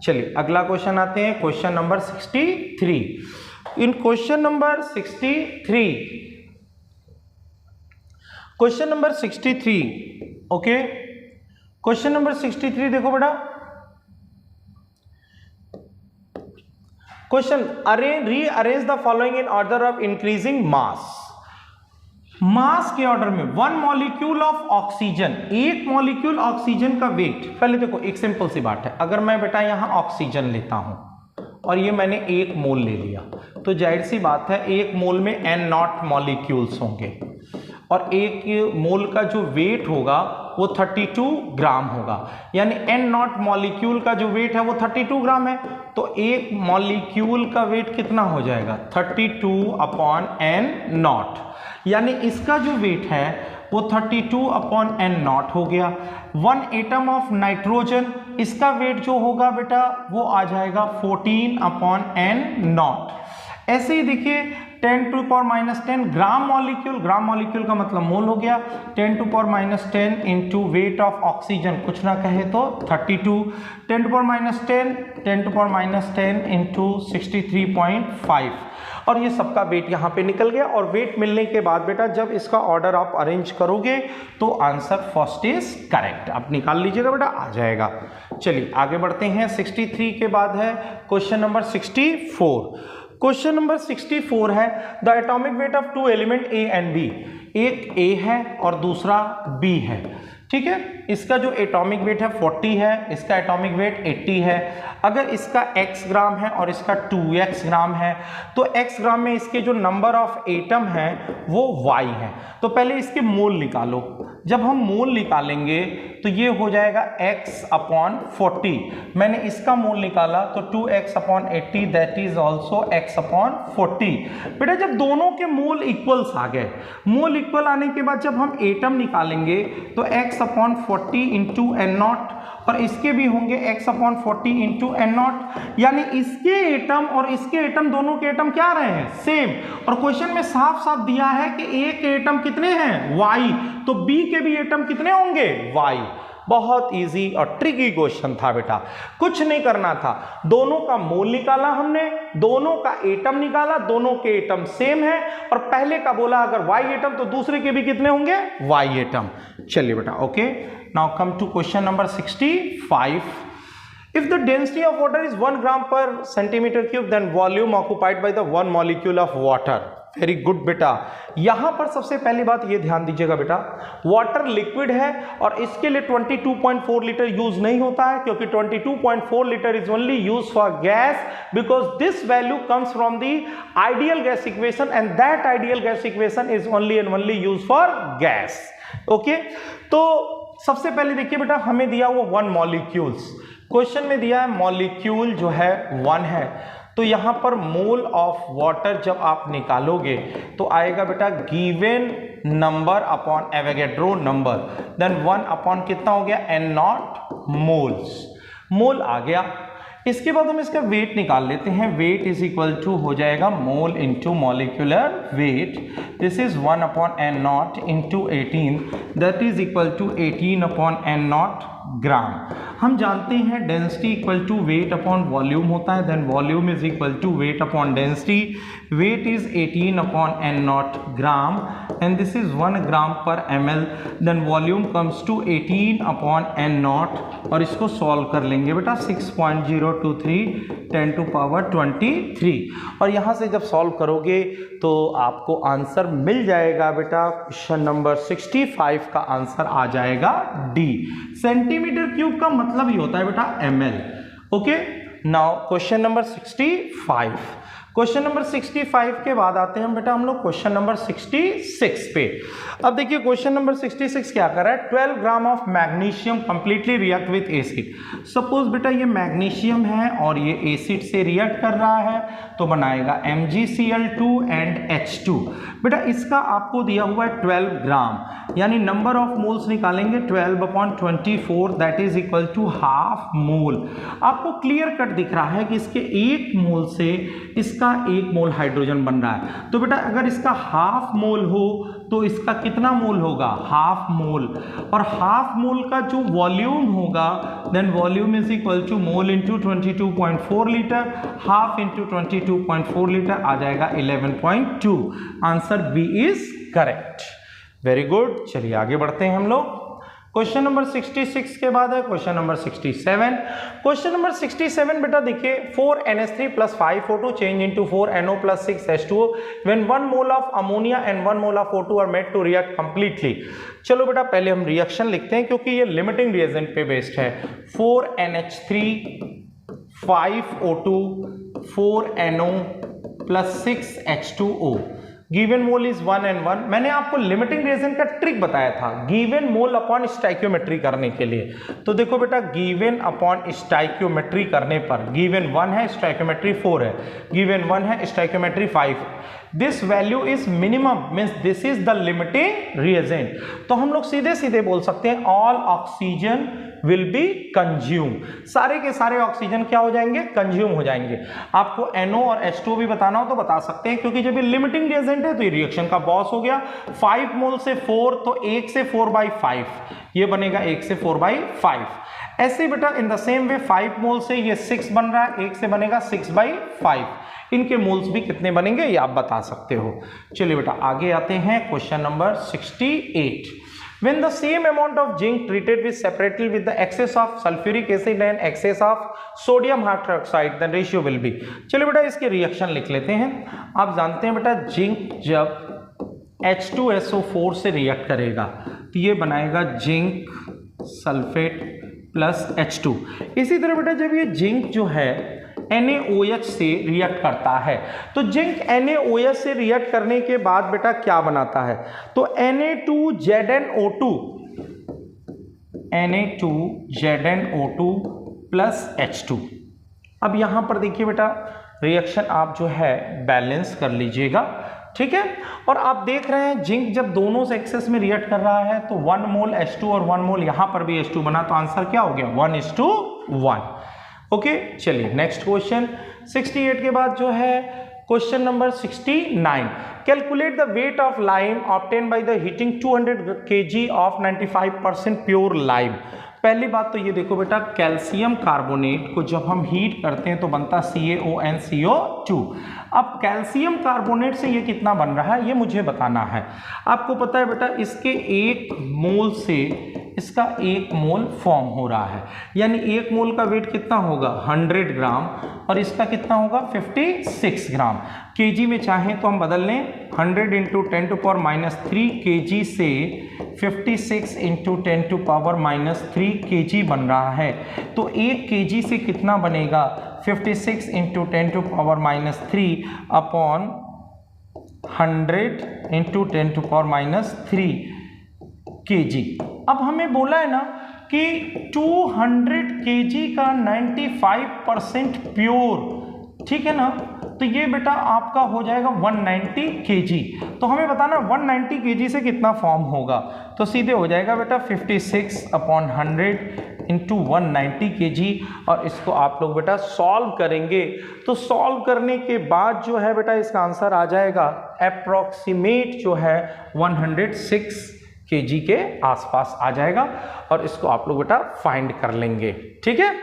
चलिए अगला क्वेश्चन आते हैं, question number 63। In question number 63, okay, question number 63 देखो बेटा, question rearrange the following in order of increasing mass. Mass के ऑर्डर में 1 मॉलिक्यूल ऑफ ऑक्सीजन, एक मॉलिक्यूल ऑक्सीजन का वेट। पहले देखो एक सिंपल सी बात है, अगर मैं बेटा यहां ऑक्सीजन लेता हूं और ये मैंने 1 मोल ले लिया, तो जाहिर सी बात है 1 मोल में n नॉट मॉलिक्यूल्स होंगे और 1 मोल का जो वेट होगा वो 32 ग्राम होगा, यानी n नॉट मॉलिक्यूल का जो वेट है वो 32 ग्राम है। तो एक मॉलिक्यूल का वेट कितना हो जाएगा, 32 अपॉन n नॉट, यानी इसका जो वेट है वो 32 अपॉन n नॉट हो गया। 1 एटम ऑफ नाइट्रोजन, इसका वेट जो होगा बेटा वो आ जाएगा 14 अपॉन n नॉट। ऐसे ही देखिए 10 to power minus 10 gram molecule, gram molecule का मतलब मोल हो गया, 10 to power minus 10 into weight of oxygen, कुछ ना कहे तो 32, 10 to power minus 10, 10 to power minus 10 into 63.5, और ये सबका वेट यहाँ पे निकल गया। और वेट मिलने के बाद बेटा जब इसका ऑर्डर आप अरेंज करोगे तो आंसर फर्स्ट इज करेक्ट, आप निकाल लीजिएगा बेटा, आ जाएगा। चलिए आगे बढ़ते हैं, 63 के बाद है क्वेश्चन नंबर 64। क्वेश्चन नंबर 64 है the atomic weight of 2 element A and B. एक ए है और दूसरा बी है, ठीक है। इसका जो एटॉमिक वेट है 40 है, इसका एटॉमिक वेट 80 है। अगर इसका x ग्राम है और इसका 2x ग्राम है तो x ग्राम में इसके जो नंबर ऑफ एटम है वो y है। तो पहले इसके मोल निकालो, जब हम मोल निकालेंगे तो ये हो जाएगा x अपॉन 40, मैंने इसका मोल निकाला तो 2x upon 80 that is also x upon 40। बेटा जब दोनों के मोल इक्वल्स आ गए, मोल इक्वल आने के बाद जब हम एटम निकालेंगे तो x upon 40 into N naught, और इसके भी होंगे x upon 40 into N naught, यानी इसके एटम और इसके एटम दोनों के एटम क्या रहे हैं, सेम। और क्वेश्चन में साफ साफ दिया है कि ए के एटम कितने हैं, y, तो b के भी एटम कितने होंगे, y। बहुत इजी और ट्रिकी क्वेश्चन था बेटा, कुछ नहीं करना था, दोनों का मोल निकाला हमने, दोनों का एटम निकाला, दोनों के एटम सेम है, और पहले का बोला अगर y एटम तो दूसरे के भी कितने होंगे, y एटम। चलिए बेटा okay, now come to question number 65। If the density of water is 1 gram per centimeter cube, then volume occupied by the 1 molecule of water। Very good बेटा, यहां पर सबसे पहली बात ये ध्यान दीजिएगा बेटा, वाटर लिक्विड है और इसके लिए 22.4 लीटर यूज नहीं होता है, क्योंकि 22.4 litre is only use for gas, because this value comes from the ideal gas equation and that ideal gas equation is only and only use for gas. Okay, तो सबसे पहले देखिए बेटा, हमें दिया हुआ 1 मॉलिक्यूल्स, क्वेश्चन में दिया है मॉलिक्यूल जो है 1 है, तो यहां पर मोल ऑफ वाटर जब आप निकालोगे तो आएगा बेटा given number upon Avogadro number, then 1 upon कितना हो गया, एन नॉट मोल्स, मोल आ गया। इसके बाद हम इसका वेट निकाल लेते हैं, वेट इज इक्वल टू हो जाएगा mole into molecular weight, this is 1 upon N naught into 18 that is equal to 18 upon N naught gram. हम जानते हैं density equal to weight upon volume होता है, then volume is equal to weight upon density, weight is 18 upon N naught gram and this is 1 gram per ml, then volume comes to 18 upon N naught, और इसको solve कर लेंगे बेटा 6.023 10 to power 23, और यहाँ से जब सॉल्व करोगे तो आपको आंसर मिल जाएगा बेटा, क्वेश्चन नंबर 65 का आंसर आ जाएगा डी। सेंटीमीटर क्यूब का मतलब ही होता है बेटा ml। Okay, now question number 65, question number 65 के बाद आते हैं बेटा हम लोग क्वेश्चन नंबर 66 पे। अब देखिए क्वेश्चन नंबर 66 क्या कर रहा है, 12 gram of magnesium completely react with acid. Suppose बेटा ये मैग्नीशियम है और ये एसिड से रिएक्ट कर रहा है तो बनाएगा MgCl2 एंड H2। बेटा इसका आपको दिया हुआ है 12 ग्राम, यानी नंबर ऑफ मोल्स निकालेंगे 12/24 that is equal to half mole. आपको क्लियर कट दिख रहा है कि इसके 1 मोल से इसका 1 मोल हाइड्रोजन बन रहा है, तो बेटा अगर इसका हाफ मोल हो तो इसका कितना मोल होगा, हाफ मोल, और हाफ मोल का जो वॉल्यूम होगा then volume is equal to mole into 22.4 litre, half into 22.4 litre आ जाएगा 11.2। Answer B is correct. Very good. चलिए आगे बढ़ते हैं हम लोग। क्वेश्चन नंबर 66 के बाद है क्वेश्चन नंबर 67। क्वेश्चन नंबर 67 बेटा देखिए, 4NH3 plus 5O2 change into 4NO plus 6H2O when 1 mole of ammonia and 1 mole of O2 are made to react completely। चलो बेटा पहले हम रिएक्शन लिखते हैं क्योंकि ये लिमिटिंग रिएजेंट पे बेस्ड है। 4NH3 5O2 4NO plus 6H2O, given mole is 1 and 1। मैंने आपको लिमिटिंग रिएजेंट का ट्रिक बताया था गिवन मोल अपॉन स्टाइक्योमेट्री करने के लिए। तो देखो बेटा गिवन अपॉन स्टाइक्योमेट्री करने पर गिवन 1 है, स्टाइक्योमेट्री 4 है, गिवन 1 है, stoichiometry 5। This value is minimum means this is the limiting reagent. तो हम लोग सीधे सीधे बोल सकते हैं all oxygen will be consume, सारे के सारे ऑक्सीजन क्या हो जाएंगे, कंज्यूम हो जाएंगे। आपको NO और H2O भी बताना हो तो बता सकते हैं क्योंकि जब ये लिमिटिंग रिएजेंट है तो ये रिएक्शन का बॉस हो गया। 5 मोल से 4 तो 1 से 4/5 ये बनेगा 1 से 4/5। ऐसे बेटा इन द सेम वे 5 मोल से ये 6 बन रहा है, 1 से बनेगा 6/5। इनके मोल्स भी कितने बनेंगे ये आप बता सकते हो। चलिए बेटा आगे आते हैं question number 68। When the same amount of zinc treated with separately with the excess of sulfuric acid and excess of sodium hydroxide, then ratio will be। चलिए बेटा इसके रिएक्शन लिख लेते हैं। आप जानते हैं बेटा जिंक जब H2SO4 से रिएक्ट करेगा तो ये बनाएगा जिंक सल्फेट प्लस H2। इसी तरह बेटा जब ये जिंक जो है NaOH से रिएक्ट करता है तो जिंक NaOH से रिएक्ट करने के बाद बेटा क्या बनाता है, तो Na2ZnO2 प्लस H2। अब यहां पर देखिए बेटा रिएक्शन आप जो है बैलेंस कर लीजिएगा, ठीक है। और आप देख रहे हैं जिंक जब दोनों से एक्सेस में रिएक्ट कर रहा है तो 1 मोल H2 और 1 मोल यहां पर भी H2 बना, तो आंसर क्या हो गया 1:1। ओके चलिए नेक्स्ट क्वेश्चन 68 के बाद जो है question number 69। Calculate the weight of lime obtain by the heating 200 kg of 95% pure lime. पहली बात तो ये देखो बेटा कैल्शियम कार्बोनेट को जब हम हीट करते हैं तो बनता CaONCO2। अब कैल्शियम कार्बोनेट से ये कितना बन रहा है ये मुझे बताना है। आपको पता है बेटा इसके 1 मोल से इसका 1 मोल फॉर्म हो रहा है, यानी 1 मोल का वेट कितना होगा 100 ग्राम और इसका कितना होगा 56 ग्राम। केजी में चाहें तो हम बदल लें 100 इंटू 10⁻³ kg से 56 इंटू 10⁻³ kg बन रहा है। तो 1 kg से कितना बनेगा 56 इंटू 10⁻³ अपॉन 100 इंटू 10⁻³ kg। अब हमें बोला है ना कि 200 kg का 95% प्योर, ठीक है ना, तो ये बेटा आपका हो जाएगा 190 kg। तो हमें बताना 190 kg से कितना फॉर्म होगा, तो सीधे हो जाएगा बेटा 56/100 इंटू 190 kg। और इसको आप लोग बेटा सॉल्व करेंगे तो सॉल्व करने के बाद जो है बेटा इसका आंसर आ जाएगा अप्रॉक्सीमेट जो है 106 kg के आसपास आ जाएगा और इसको आप लोग बेटा फाइंड कर लेंगे, ठीक है।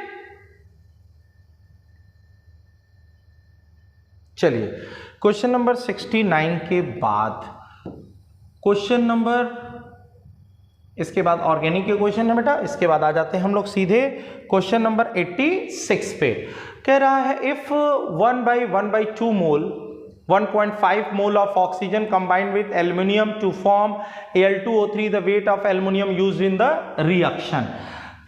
चलिए क्वेश्चन नंबर 69 के बाद क्वेश्चन नंबर, इसके बाद ऑर्गेनिक के क्वेश्चन है बेटा। इसके बाद आ जाते हैं हम लोग सीधे क्वेश्चन नंबर 86 पे। कह रहा है if 1/1/2 mole 1.5 mole of oxygen combined with aluminium to form Al2O3, the weight of aluminium used in the reaction।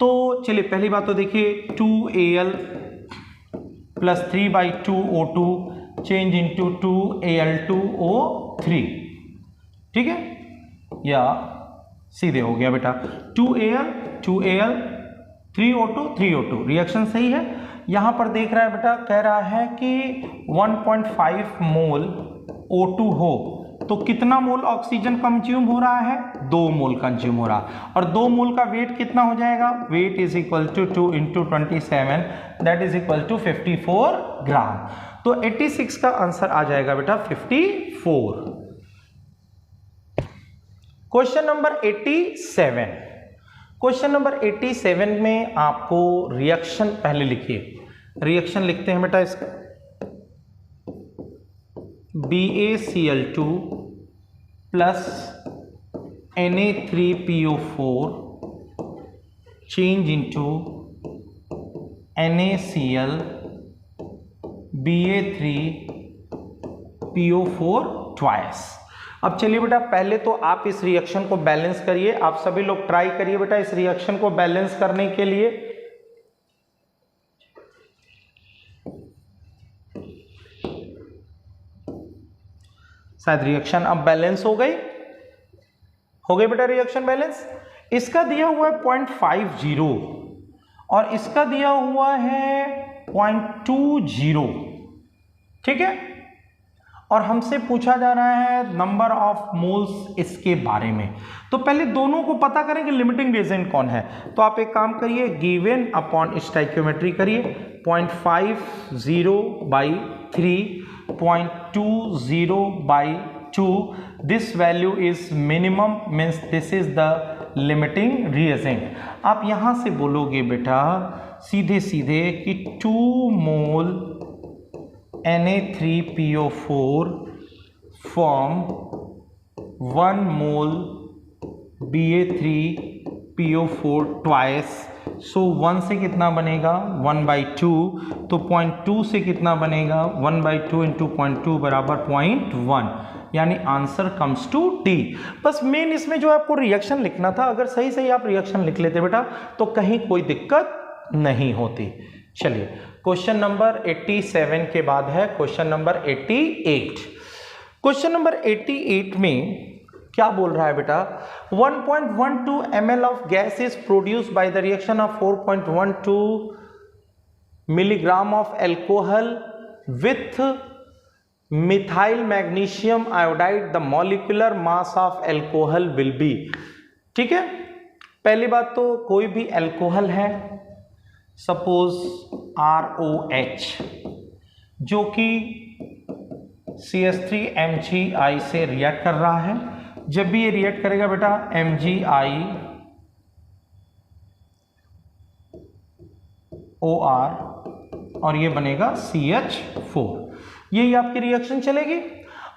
तो चलिए पहली बात तो देखिए 2Al plus 3/2O2 change into 2Al2O3, ठीक है, या सीधे हो गया बेटा 2Al 3O2 रिएक्शन सही है। यहां पर देख रहा है बेटा कह रहा है कि 1.5 मोल O2 हो तो कितना मोल ऑक्सीजन कंज्यूम हो रहा है 2 मोल कंज्यूम हो रहा है और 2 मोल का वेट कितना हो जाएगा, weight is equal to 2 into 27 that is equal to 54 gram. तो 86 का आंसर आ जाएगा बेटा 54। Question number 87। क्वेश्चन नंबर 87 में आपको रिएक्शन पहले लिखिए, रिएक्शन लिखते हैं बेटा इसका, BaCl2 plus Na3PO4 change into NaCl Ba3PO4 twice. अब चलिए बेटा पहले तो आप इस रिएक्शन को बैलेंस करिए, आप सभी लोग ट्राई करिए बेटा इस रिएक्शन को बैलेंस करने के लिए। शायद रिएक्शन अब बैलेंस हो गई बेटा रिएक्शन बैलेंस। इसका दिया हुआ है 0.50 और इसका दिया हुआ है 0.20, ठीक है, और हमसे पूछा जा रहा है नंबर ऑफ मोल्स इसके बारे में। तो पहले दोनों को पता करें कि लिमिटिंग रिएजेंट कौन है। तो आप एक काम करिए, गिवन अपॉन स्टोइकियोमेट्री करिए, 0.50/3 0.20/2, this value is minimum, means this is the limiting reagent. आप यहां से बोलोगे बेटा सीधे सीधे कि 2 मोल Na3PO4 फॉर्म 1 मोल Ba3PO4 ट्वाइस। सो 1 से कितना बनेगा 1/2, तो 0.2 से कितना बनेगा 1/2 इंटू 0.2 बराबर 0.1, यानी आंसर कम्स टू डी। बस मेन इसमें जो आपको रिएक्शन लिखना था, अगर सही सही आप रिएक्शन लिख लेते बेटा तो कहीं कोई दिक्कत नहीं होती। चलिए क्वेश्चन नंबर 87 के बाद है क्वेश्चन नंबर 88। क्वेश्चन नंबर 88 में क्या बोल रहा है बेटा, 1.12 ml of gas is produced by the reaction of 4.12 milligram of alcohol with methyl magnesium iodide, the molecular mass of alcohol will be. ठीक है, पहली बात तो कोई भी एल्कोहल है, सपोज ROH जो कि CH3MgI से रिएक्ट कर रहा है। जब भी ये रिएक्ट करेगा बेटा MgIOR और ये बनेगा CH4, यही आपकी रिएक्शन चलेगी।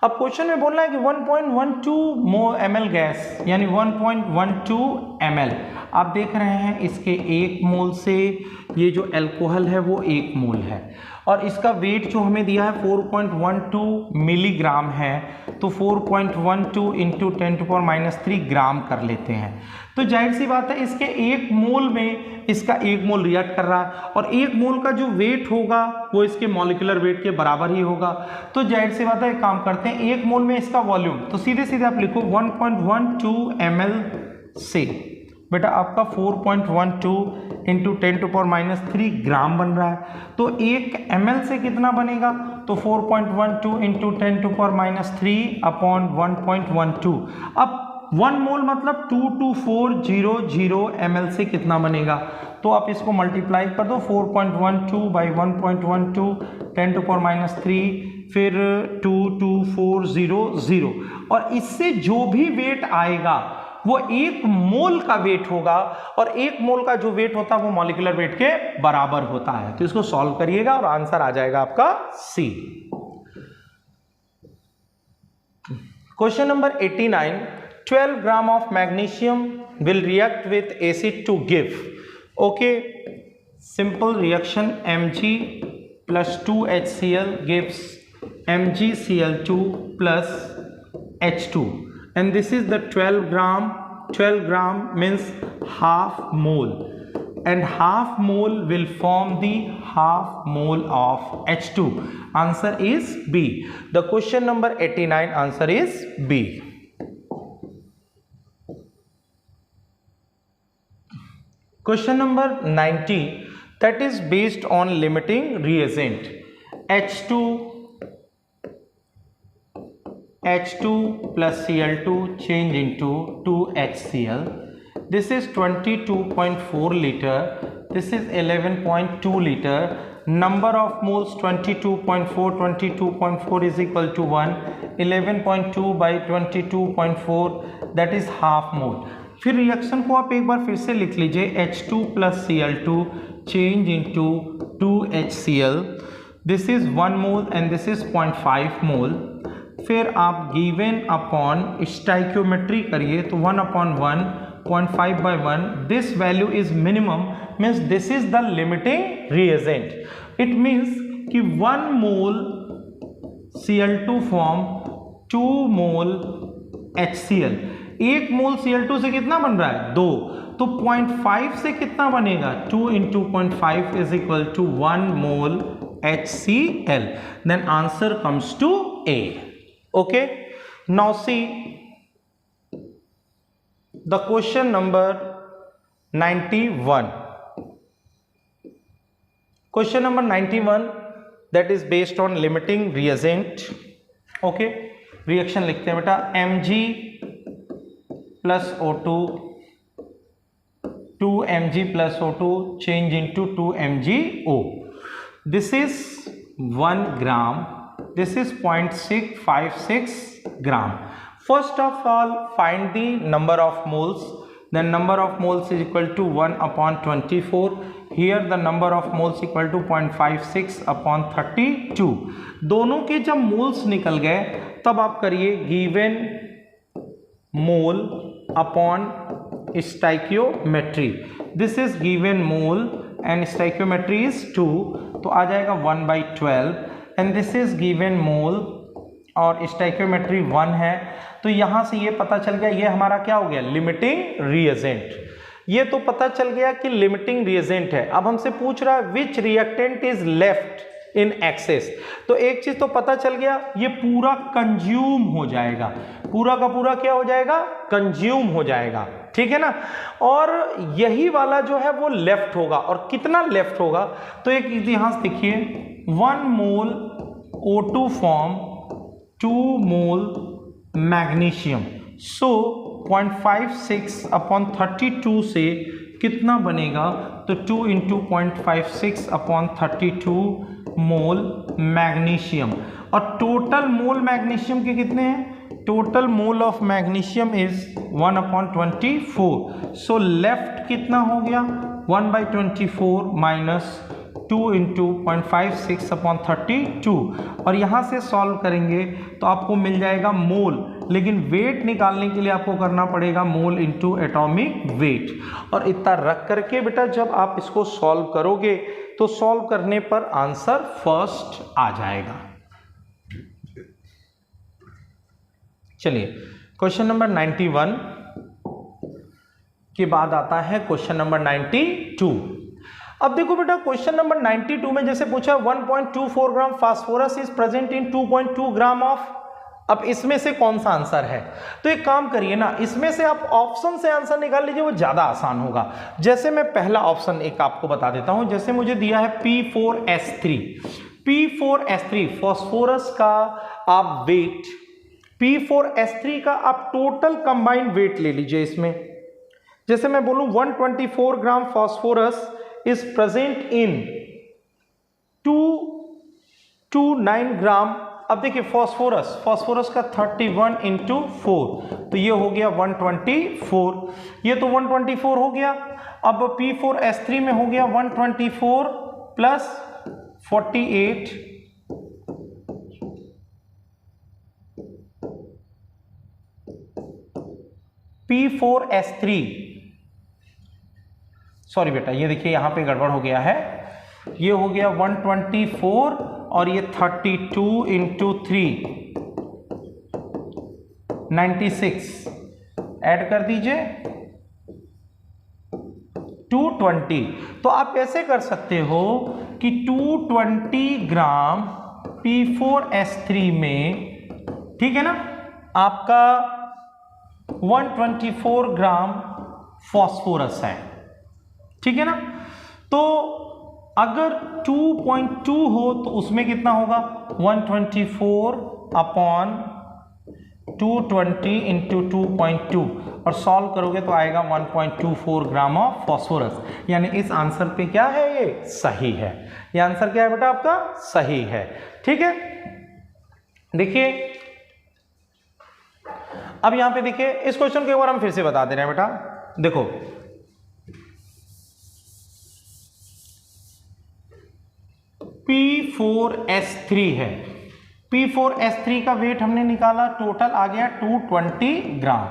अब क्वेश्चन में बोलना है कि 1.12 ml गैस यानी 1.12 ml, आप देख रहे हैं इसके 1 मोल से ये जो अल्कोहल है वो 1 मोल है और इसका वेट जो हमें दिया है 4.12 मिलीग्राम है, तो 4.12 इंटू 10⁻³ ग्राम कर लेते हैं। तो जाहिर सी बात है इसके 1 मोल में इसका 1 मोल रिएक्ट कर रहा है और 1 मोल का जो वेट होगा वो इसके मॉलिक्यूलर वेट के बराबर ही होगा। तो जाहिर सी बात है एक काम करते हैं, 1 मोल में इसका वॉल्यूम, तो सीधे सीधे आप लिखो 1.12 ml से बेटा आपका 4.12 इंटू 10⁻³ ग्राम बन रहा है, तो 1 ml से कितना बनेगा, तो 4.12 इंटू 10⁻³ अपॉन 1.12। अब 1 मोल मतलब 22400 ml से कितना बनेगा, तो आप इसको मल्टीप्लाई कर दो, 4.12 बाई 1.12 10⁻³ फिर 22400, और इससे जो भी वेट आएगा वो 1 मोल का वेट होगा और 1 मोल का जो वेट होता है वो मॉलिक्यूलर वेट के बराबर होता है। तो इसको सॉल्व करिएगा और आंसर आ जाएगा आपका C. Question number 89, 12 gram of magnesium will react with acid to give, okay, simple reaction Mg plus 2HCl gives MgCl2 plus H2, and this is the 12 gram. 12 gram means half mole, and half mole will form the half mole of H2. Answer is B. The question number 89 answer is B. Question number 90, that is based on limiting reagent H2 plus Cl2 change into 2HCl. This is 22.4 liter, this is 11.2 liter. number of moles 22.4 is equal to 1, 11.2 by 22.4 that is half mole। फिर reaction को आप एक बार फिर से लिख लीजिए, H2 plus Cl2 change into 2HCl, this is 1 mole and this is 0.5 mole। फिर आप गिवन अपॉन स्टाइक्योमेट्री करिए तो 1/1 0.5/1, this value is minimum, means this is the limiting reagent. It means कि 1 मोल Cl2 फॉर्म 2 मोल HCl। 1 मोल Cl2 से कितना बन रहा है? 2, तो 0.5 से कितना बनेगा? 2 into 0.5 is equal to 1 mole HCl। then answer comes to A। okay, now see the question number 91। question number 91 that is based on limiting reagent। okay, reaction लिखते हैं बेटा, Mg plus O2 2Mg plus O2 change into 2MgO। this is 1 gram, this is 0.656 gram। first of all find the number of moles, then number of moles is equal to 1/24, here the number of moles equal to 0.56/32। दोनों के जब moles निकल गए तब आप करिए given mole upon stoichiometry, this is given mole and stoichiometry is 2, तो आ जाएगा 1/12 एंड दिस इज गिवन मोल और स्टाइकियोमेट्री 1 है, तो यहाँ से ये पता चल गया ये हमारा क्या हो गया? Limiting reagent. ये तो पता चल गया कि लिमिटिंग रिएजेंट है। अब हमसे पूछ रहा है which reactant is left in excess, तो एक चीज तो पता चल गया, ये पूरा कंज्यूम हो जाएगा, पूरा का पूरा क्या हो जाएगा? कंज्यूम हो जाएगा, ठीक है ना। और यही वाला जो है वो लेफ्ट होगा, और कितना लेफ्ट होगा? तो एक इतिहास देखिए, 1 मोल O2 फॉर्म 2 मोल मैग्नीशियम, सो 0.56/32 से कितना बनेगा? तो 2 into 0.56/32 मोल मैग्नीशियम। और टोटल मोल मैग्नीशियम के कितने हैं? Total mole of magnesium is 1/24, so left कितना हो गया? 1/24 माइनस 2 into 0.56/32, और यहाँ से सॉल्व करेंगे तो आपको मिल जाएगा मोल, लेकिन वेट निकालने के लिए आपको करना पड़ेगा मोल इंटू एटॉमिक वेट। और इतना रख करके बेटा जब आप इसको सॉल्व करोगे तो सॉल्व करने पर आंसर फर्स्ट आ जाएगा। चलिए क्वेश्चन नंबर 91 के बाद आता है क्वेश्चन नंबर 92। अब देखो बेटा क्वेश्चन नंबर 92 में जैसे पूछा 1.24 gram phosphorus is present in 2.2 gram of, अब इसमें से कौन सा आंसर है? तो एक काम करिए ना, इसमें से आप ऑप्शन से आंसर निकाल लीजिए, वो ज्यादा आसान होगा। जैसे मैं पहला ऑप्शन एक आपको बता देता हूं, जैसे मुझे दिया है P4S3, P4S3 फास्फोरस का आप वेट, P4S3 का आप टोटल कंबाइंड वेट ले लीजिए इसमें। जैसे मैं बोलूं 124 gram phosphorus is present in 229 ग्राम। अब देखिए फास्फोरस का 31 into 4, तो ये हो गया 124, ये तो 124 हो गया। अब P4S3 में हो गया 124 प्लस 48, P4S3, सॉरी बेटा ये देखिए यहाँ पे गड़बड़ हो गया है, ये हो गया 124 और ये 32 into 3 96, ऐड कर दीजिए 220। तो आप ऐसे कर सकते हो कि 220 ग्राम P4S3 में, ठीक है ना, आपका 124 ग्राम फास्फोरस है, ठीक है ना। तो अगर 2.2 हो तो उसमें कितना होगा? 124 अपॉन 220 into 2.2, और सॉल्व करोगे तो आएगा 1.24 ग्राम ऑफ फॉस्फोरस। यानी इस आंसर पे क्या है, ये सही है। ये आंसर क्या है बेटा आपका, सही है। ठीक है, देखिए अब यहां पे देखिए इस क्वेश्चन को एक बार हम फिर से बता दे रहे हैं बेटा। देखो P4S3 है, P4S3 का वेट हमने निकाला, टोटल आ गया 220 ग्राम,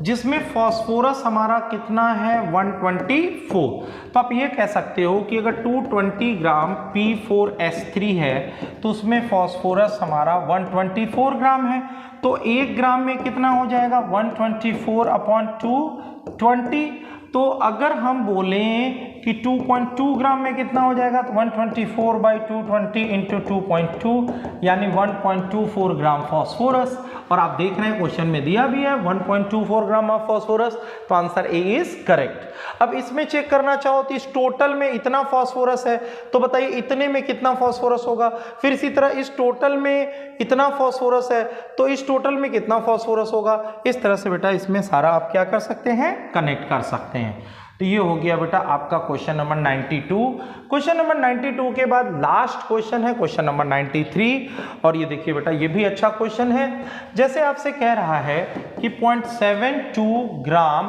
जिसमें फॉस्फोरस हमारा कितना है 124। तो आप ये कह सकते हो कि अगर 220 ग्राम P4S3 है तो उसमें फॉस्फोरस हमारा 124 ग्राम है। तो 1 ग्राम में कितना हो जाएगा 124/220। तो अगर हम बोलें कि 2.2 ग्राम में कितना हो जाएगा तो 124/220 इंटू 2.2 यानी 1.24 ग्राम फॉस्फोरस। और आप देख रहे हैं क्वेश्चन में दिया भी है 1.24 ग्राम ऑफ फॉस्फोरस, तो आंसर ए इज करेक्ट। अब इसमें चेक करना चाहो तो इस टोटल में इतना फॉस्फोरस है, तो बताइए इतने में कितना फॉस्फोरस होगा। फिर इसी तरह इस टोटल में इतना फॉस्फोरस है तो इस टोटल में कितना फॉस्फोरस होगा। इस तरह से बेटा इसमें सारा आप क्या कर सकते हैं, कनेक्ट कर सकते हैं। तो ये हो गया बेटा आपका क्वेश्चन नंबर 92। क्वेश्चन नंबर 92 के बाद लास्ट क्वेश्चन है क्वेश्चन नंबर 93। और ये देखिए बेटा ये भी अच्छा क्वेश्चन है। जैसे आपसे कह रहा है कि 0.72 ग्राम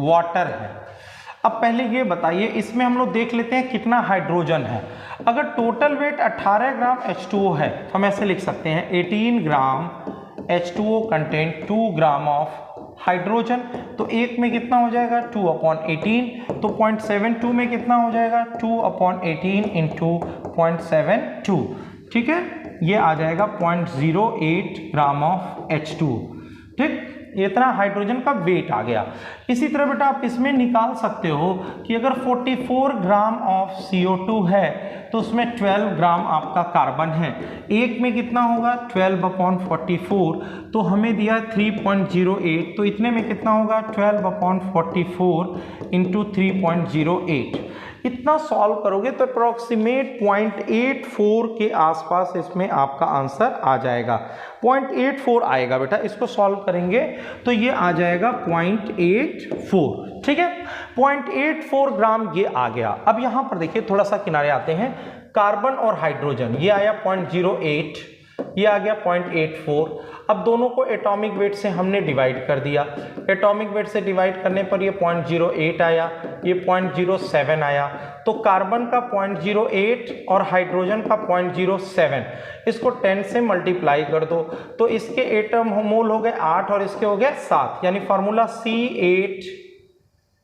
वाटर है। अब पहले ये बताइए इसमें हम लोग देख लेते हैं कितना हाइड्रोजन है। अगर टोटल वेट 18 ग्राम H2O है तो हम ऐसे लिख सकते हैं 18 ग्राम H2O contain 2 gram of hydrogen. तो एक में कितना हो जाएगा 2/18। तो 0.72 में कितना हो जाएगा 2/18 इंटू 0.72। ठीक है, ये आ जाएगा 0.08 ग्राम ऑफ H2। ठीक, इतना हाइड्रोजन का वेट आ गया। इसी तरह बेटा आप इसमें निकाल सकते हो कि अगर 44 ग्राम ऑफ CO2 है तो उसमें 12 ग्राम आपका कार्बन है। एक में कितना होगा 12/44, तो हमें दिया 3.08, तो इतने में कितना होगा 12/44 इंटू 3.08। इतना सॉल्व करोगे तो अप्रॉक्सीमेट 0.84 के आसपास इसमें आपका आंसर आ जाएगा। 0.84 आएगा बेटा, इसको सॉल्व करेंगे तो ये आ जाएगा 0.84। ठीक है, 0.84 ग्राम ये आ गया। अब यहां पर देखिए थोड़ा सा किनारे आते हैं, कार्बन और हाइड्रोजन ये आया 0.08, ये आ गया 0.84। अब दोनों को एटॉमिक वेट से हमने डिवाइड कर दिया। एटॉमिक वेट से डिवाइड करने पर ये 0.08 आया, ये 0.07 आया। तो कार्बन का 0.08 और हाइड्रोजन का 0.07, इसको 10 से मल्टीप्लाई कर दो तो इसके एटम मोल हो गए 8 और इसके हो गए 7, यानी फार्मूला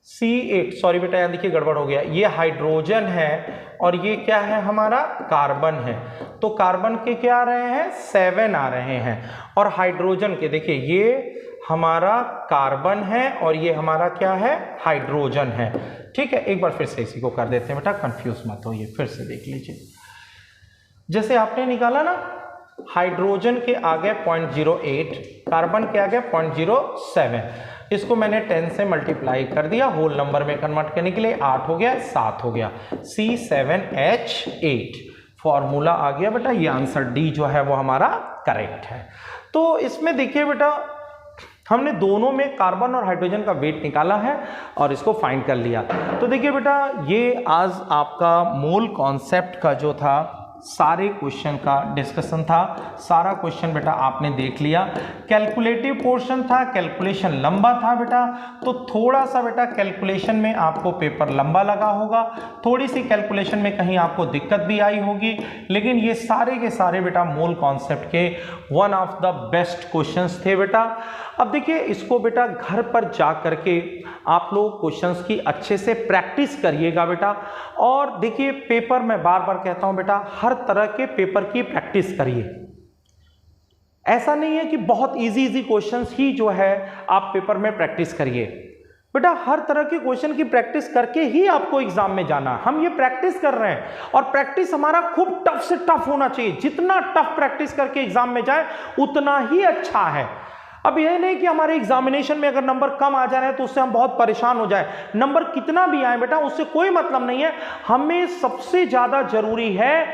C8 सॉरी बेटा यहाँ देखिए गड़बड़ हो गया, ये हाइड्रोजन है और ये क्या है हमारा कार्बन है। तो कार्बन के क्या आ रहे हैं 7 आ रहे हैं और हाइड्रोजन के देखिए ये हमारा कार्बन है और ये हमारा क्या है हाइड्रोजन है। ठीक है, एक बार फिर से इसी को कर देते हैं बेटा, कंफ्यूज मत होइए, फिर से देख लीजिए। जैसे आपने निकाला ना हाइड्रोजन के आगे 0.08, कार्बन के आगे 0.07, इसको मैंने 10 से मल्टीप्लाई कर दिया, होल नंबर में कन्वर्ट करने के लिए 8 हो गया 7 हो गया, C7H8 फॉर्मूला आ गया बेटा। ये आंसर डी जो है वो हमारा करेक्ट है। तो इसमें देखिए बेटा हमने दोनों में कार्बन और हाइड्रोजन का वेट निकाला है और इसको फाइंड कर लिया। तो देखिए बेटा ये आज आपका मूल कॉन्सेप्ट का जो था सारे क्वेश्चन का डिस्कशन था। सारा क्वेश्चन बेटा आपने देख लिया। कैलकुलेटिव पोर्शन था, कैलकुलेशन लंबा था बेटा, तो थोड़ा सा बेटा कैलकुलेशन में आपको पेपर लंबा लगा होगा, थोड़ी सी कैलकुलेशन में कहीं आपको दिक्कत भी आई होगी, लेकिन ये सारे के सारे बेटा मूल कॉन्सेप्ट के one of the best questions थे बेटा। अब देखिए इसको बेटा घर पर जा करके आप लोग क्वेश्चंस की अच्छे से प्रैक्टिस करिएगा बेटा। और देखिए पेपर में बार बार कहता हूं बेटा हर तरह के पेपर की प्रैक्टिस करिए। ऐसा नहीं है कि बहुत इजी क्वेश्चंस ही जो है आप पेपर में प्रैक्टिस करिए बेटा, हर तरह के क्वेश्चन की प्रैक्टिस करके ही आपको एग्जाम में जाना। हम ये प्रैक्टिस कर रहे हैं और प्रैक्टिस हमारा खूब टफ से टफ होना चाहिए। जितना टफ प्रैक्टिस करके एग्जाम में जाए उतना ही अच्छा है। अब यह नहीं कि हमारे एग्जामिनेशन में अगर नंबर कम आ जा रहे हैं तो उससे हम बहुत परेशान हो जाए। नंबर कितना भी आए बेटा उससे कोई मतलब नहीं है। हमें सबसे ज्यादा जरूरी है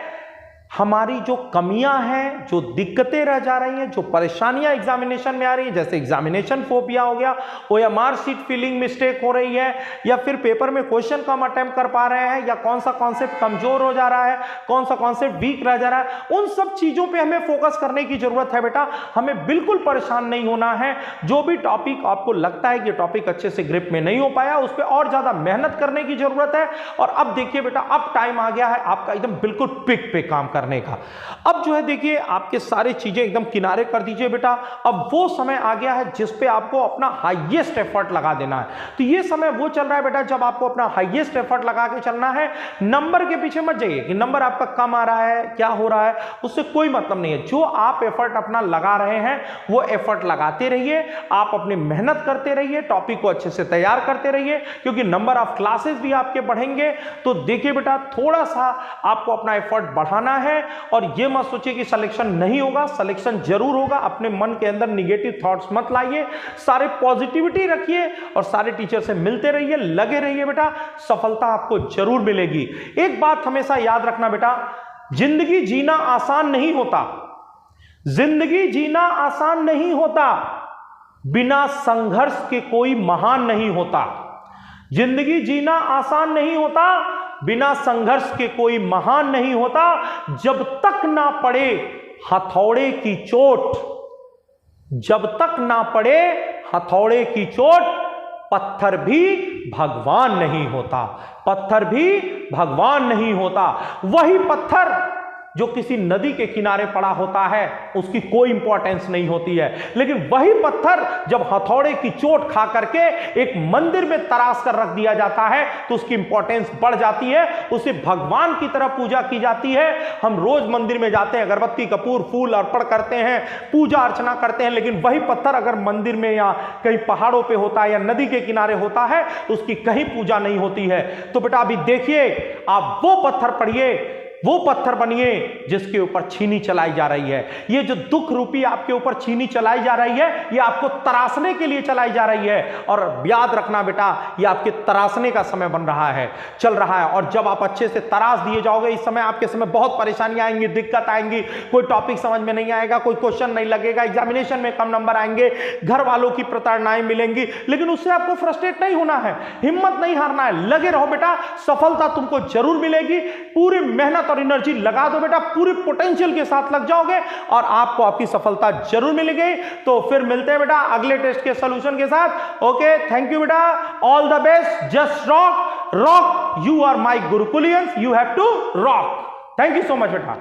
हमारी जो कमियां हैं, जो दिक्कतें रह जा रही हैं, जो परेशानियां एग्जामिनेशन में आ रही है, जैसे एग्जामिनेशन फोबिया हो गया, ओएमआर शीट फिलिंग मिस्टेक हो रही है, या फिर पेपर में क्वेश्चन कम अटेम्प्ट कर पा रहे हैं, या कौन सा कॉन्सेप्ट कमजोर हो जा रहा है, कौन सा कॉन्सेप्ट वीक रह जा रहा है, उन सब चीजों पे हमें फोकस करने की जरूरत है बेटा। हमें बिल्कुल परेशान नहीं होना है। जो भी टॉपिक आपको लगता है कि टॉपिक अच्छे से ग्रिप में नहीं हो पाया, उस पर और ज्यादा मेहनत करने की जरूरत है। और अब देखिए बेटा, अब टाइम आ गया है आपका एकदम बिल्कुल पिक पे काम करने का। अब जो है देखिए, आपके सारे चीजें एकदम किनारे कर दीजिए बेटा। अब वो समय आ गया है जिस पे आपको अपना हाईएस्ट एफर्ट लगा देना है। तो ये समय वो चल रहा है बेटा जब आपको अपना हाईएस्ट एफर्ट लगा के चलना है। नंबर के पीछे मत जाइए कि नंबर आपका कम आ रहा है, क्या हो रहा है, उससे कोई मतलब नहीं है। जो आप एफर्ट अपना लगा रहे हैं वो एफर्ट लगाते रहिए, आप अपनी मेहनत करते रहिए, टॉपिक को अच्छे से तैयार करते रहिए, क्योंकि नंबर ऑफ क्लासेस भी आपके बढ़ेंगे। तो देखिए बेटा, थोड़ा सा आपको अपना एफर्ट बढ़ाना है। और ये मत सोचिए कि सिलेक्शन नहीं होगा, सिलेक्शन जरूर होगा। अपने मन के अंदर निगेटिव थॉट्स मत लाइए, सारे पॉजिटिविटी रखिए और सारे टीचर से मिलते रहिए, लगे रहिए बेटा, सफलता आपको जरूर मिलेगी। एक बात हमेशा याद रखना बेटा, जिंदगी जीना आसान नहीं होता, जिंदगी जीना आसान नहीं होता, बिना संघर्ष के कोई महान नहीं होता। जिंदगी जीना आसान नहीं होता, बिना संघर्ष के कोई महान नहीं होता। जब तक ना पड़े हथौड़े की चोट, जब तक ना पड़े हथौड़े की चोट, पत्थर भी भगवान नहीं होता, पत्थर भी भगवान नहीं होता। वही पत्थर जो किसी नदी के किनारे पड़ा होता है उसकी कोई इंपॉर्टेंस नहीं होती है, लेकिन वही पत्थर जब हथौड़े की चोट खा करके एक मंदिर में तराश कर रख दिया जाता है तो उसकी इंपॉर्टेंस बढ़ जाती है, उसे भगवान की तरह पूजा की जाती है। हम रोज मंदिर में जाते हैं, अगरबत्ती कपूर फूल अर्पण करते हैं, पूजा अर्चना करते हैं, लेकिन वही पत्थर अगर मंदिर में या कहीं पहाड़ों पे होता है या नदी के किनारे होता है तो उसकी कहीं पूजा नहीं होती है। तो बेटा अभी देखिए, आप वो पत्थर पढ़िए, वो पत्थर बनिए जिसके ऊपर छीनी चलाई जा रही है। ये जो दुख रूपी आपके ऊपर छीनी चलाई जा रही है, ये आपको तराशने के लिए चलाई जा रही है। और याद रखना बेटा, ये आपके तराशने का समय बन रहा है, चल रहा है। और जब आप अच्छे से तराश दिए जाओगे, इस समय आपके समय बहुत परेशानियां आएंगी, दिक्कत आएंगी, कोई टॉपिक समझ में नहीं आएगा, कोई क्वेश्चन नहीं लगेगा, एग्जामिनेशन में कम नंबर आएंगे, घर वालों की प्रताड़नाएं मिलेंगी, लेकिन उससे आपको फ्रस्ट्रेट नहीं होना है, हिम्मत नहीं हारना है, लगे रहो बेटा, सफलता तुमको जरूर मिलेगी। पूरी मेहनत और एनर्जी लगा दो बेटा, पूरी पोटेंशियल के साथ लग जाओगे और आपको आपकी सफलता जरूर मिलेगी। तो फिर मिलते हैं बेटा अगले टेस्ट के सॉल्यूशन के साथ। ओके, थैंक यू बेटा, all the best, just rock, rock, you are my Gurukulians, you have to rock. Thank you so much बेटा।